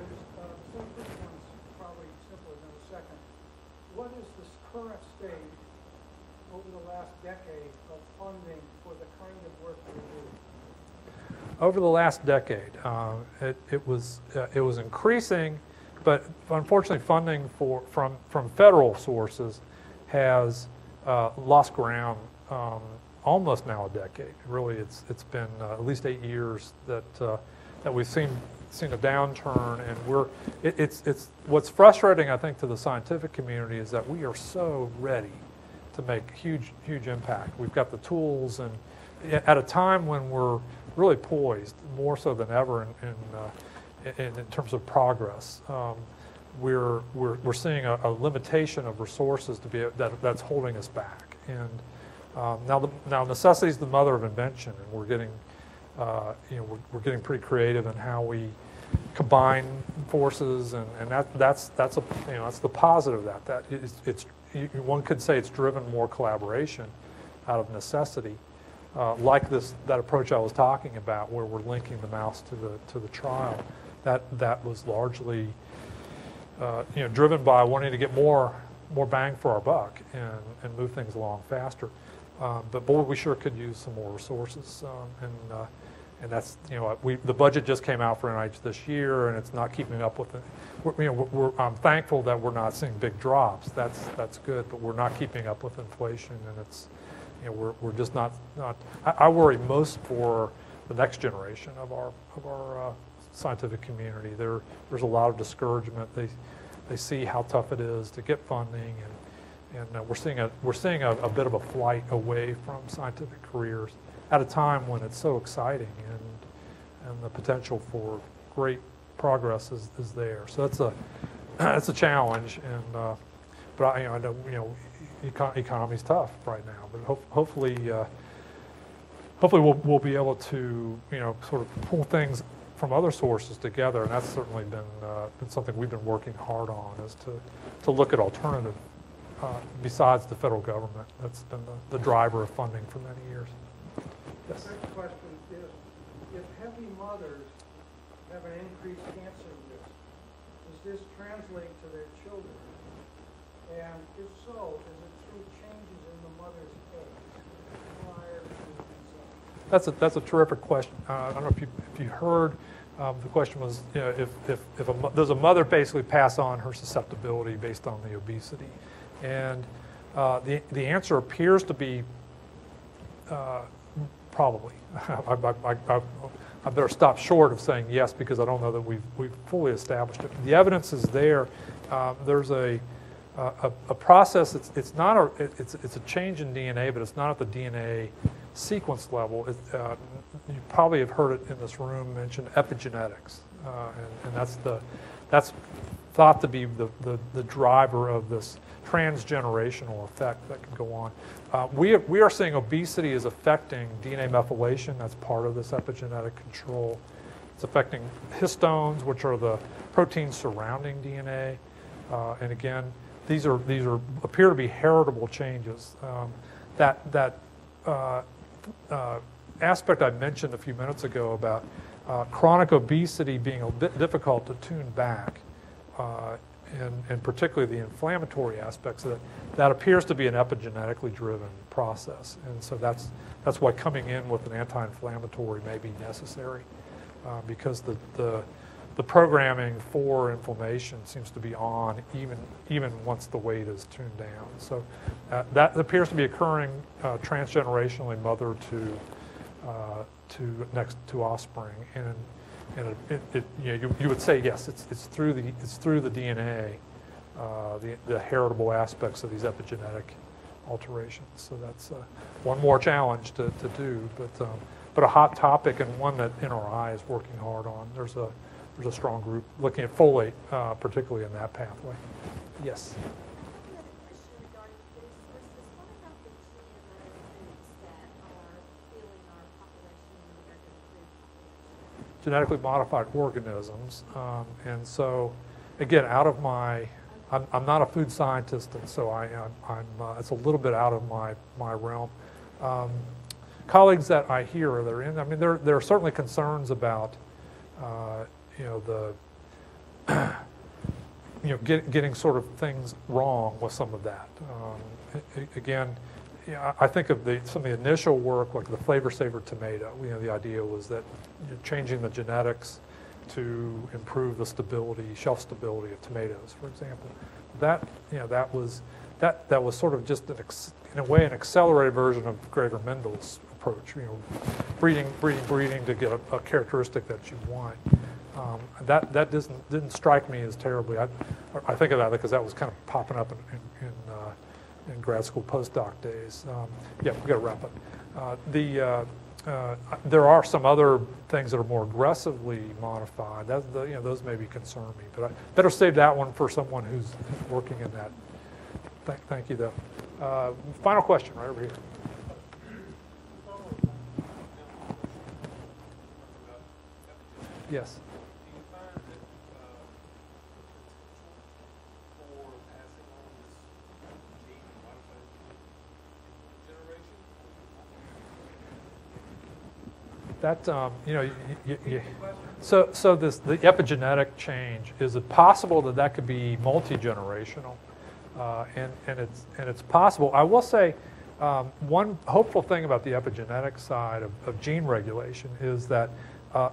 The first one's probably simpler than the second. What is the current state over the last decade of funding for the kind of work you do? Over the last decade, it was increasing, but unfortunately, funding from federal sources has lost ground almost now a decade. Really, it's been at least 8 years that we've seen a downturn, and it's what's frustrating, I think, to the scientific community is that we are so ready to make huge impact. We've got the tools, and at a time when we're really poised, more so than ever in terms of progress. We're seeing a limitation of resources to be that's holding us back, and now necessity is the mother of invention, and we're getting we're getting pretty creative in how we combine forces, and that's the positive of that it's one could say it's driven more collaboration out of necessity, like that approach I was talking about, where we're linking the mouse to the trial. That was largely driven by wanting to get more bang for our buck and move things along faster. But boy, we sure could use some more resources, and that's the budget just came out for NIH this year, and it's not keeping up with it. I'm thankful that we're not seeing big drops. That's good, but we're not keeping up with inflation, and it's we're just not. I worry most for the next generation of our scientific community. There's a lot of discouragement. They see how tough it is to get funding, and we're seeing a bit of a flight away from scientific careers at a time when it's so exciting, and the potential for great progress is there. So that's a challenge, and but I know economy's tough right now, but hopefully we'll be able to sort of pull things from other sources together, and that's certainly been something we've been working hard on, is to look at alternative besides the federal government. That's been the driver of funding for many years. Yes. The next question is, if heavy mothers have an increased cancer risk, does this translate to their children? And if so, is it through changes in the mother's age prior to conception? That's a terrific question. I don't know if you heard. The question was, if does a mother basically pass on her susceptibility based on the obesity? And the answer appears to be probably. I better stop short of saying yes, because I don't know that we've fully established it. The evidence is there. There's a process. It's a change in DNA, but it's not at the DNA sequence level. You probably have heard it in this room mentioned epigenetics, and that's thought to be the driver of this transgenerational effect that can go on. We are seeing obesity is affecting DNA methylation. That's part of this epigenetic control. It's affecting histones, which are the proteins surrounding DNA, and again, these appear to be heritable changes. That aspect I mentioned a few minutes ago about chronic obesity being a bit difficult to tune back, and particularly the inflammatory aspects of it, that appears to be an epigenetically driven process. And so that's why coming in with an anti-inflammatory may be necessary, because the programming for inflammation seems to be on even once the weight is tuned down. So that appears to be occurring transgenerationally, mother to offspring, and you would say yes, it's through the DNA, the heritable aspects of these epigenetic alterations. So that's one more challenge to do, but a hot topic, and one that NRI is working hard on. There's a strong group looking at folate, particularly in that pathway. Yes. Genetically modified organisms, and so again, out of my, I'm not a food scientist, and so it's a little bit out of my realm. Colleagues that I hear that are in, I mean, there are certainly concerns about getting sort of things wrong with some of that. Again, I think of some of the initial work, like the flavor saver tomato. The idea was that changing the genetics to improve the stability, shelf stability of tomatoes, for example. That, that was sort of just in a way an accelerated version of Gregor Mendel's approach. Breeding to get a characteristic that you want. That didn't strike me as terribly. I think of that because that was kind of popping up in grad school postdoc days. Yeah, we got to wrap up. There are some other things that are more aggressively modified. Those maybe concern me, but I better save that one for someone who's working in that. Thank you, though. Final question, right over here. Yes. That so the epigenetic change, is it possible that could be multi-generational, and it's possible. I will say one hopeful thing about the epigenetic side of gene regulation is that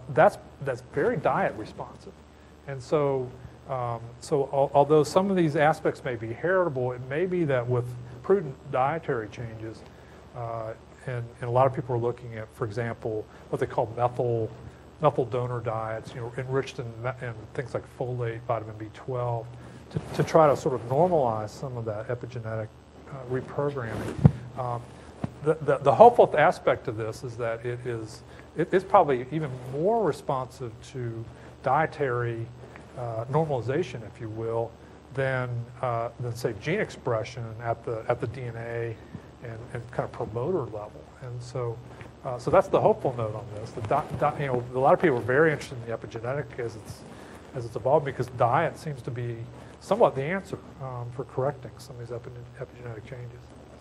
that's very diet responsive, and so although some of these aspects may be heritable, it may be that with prudent dietary changes. And a lot of people are looking at, for example, what they call methyl donor diets, enriched in things like folate, vitamin B12, to try to sort of normalize some of that epigenetic reprogramming. The hopeful aspect of this is that it is probably even more responsive to dietary normalization, if you will, than say gene expression at the DNA and kind of promoter level. And so that's the hopeful note on this. A lot of people are very interested in the epigenetic as it's evolved, because diet seems to be somewhat the answer for correcting some of these epigenetic changes.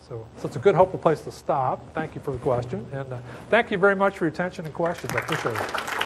So it's a good, hopeful place to stop. Thank you for the question, and thank you very much for your attention and questions. I appreciate it.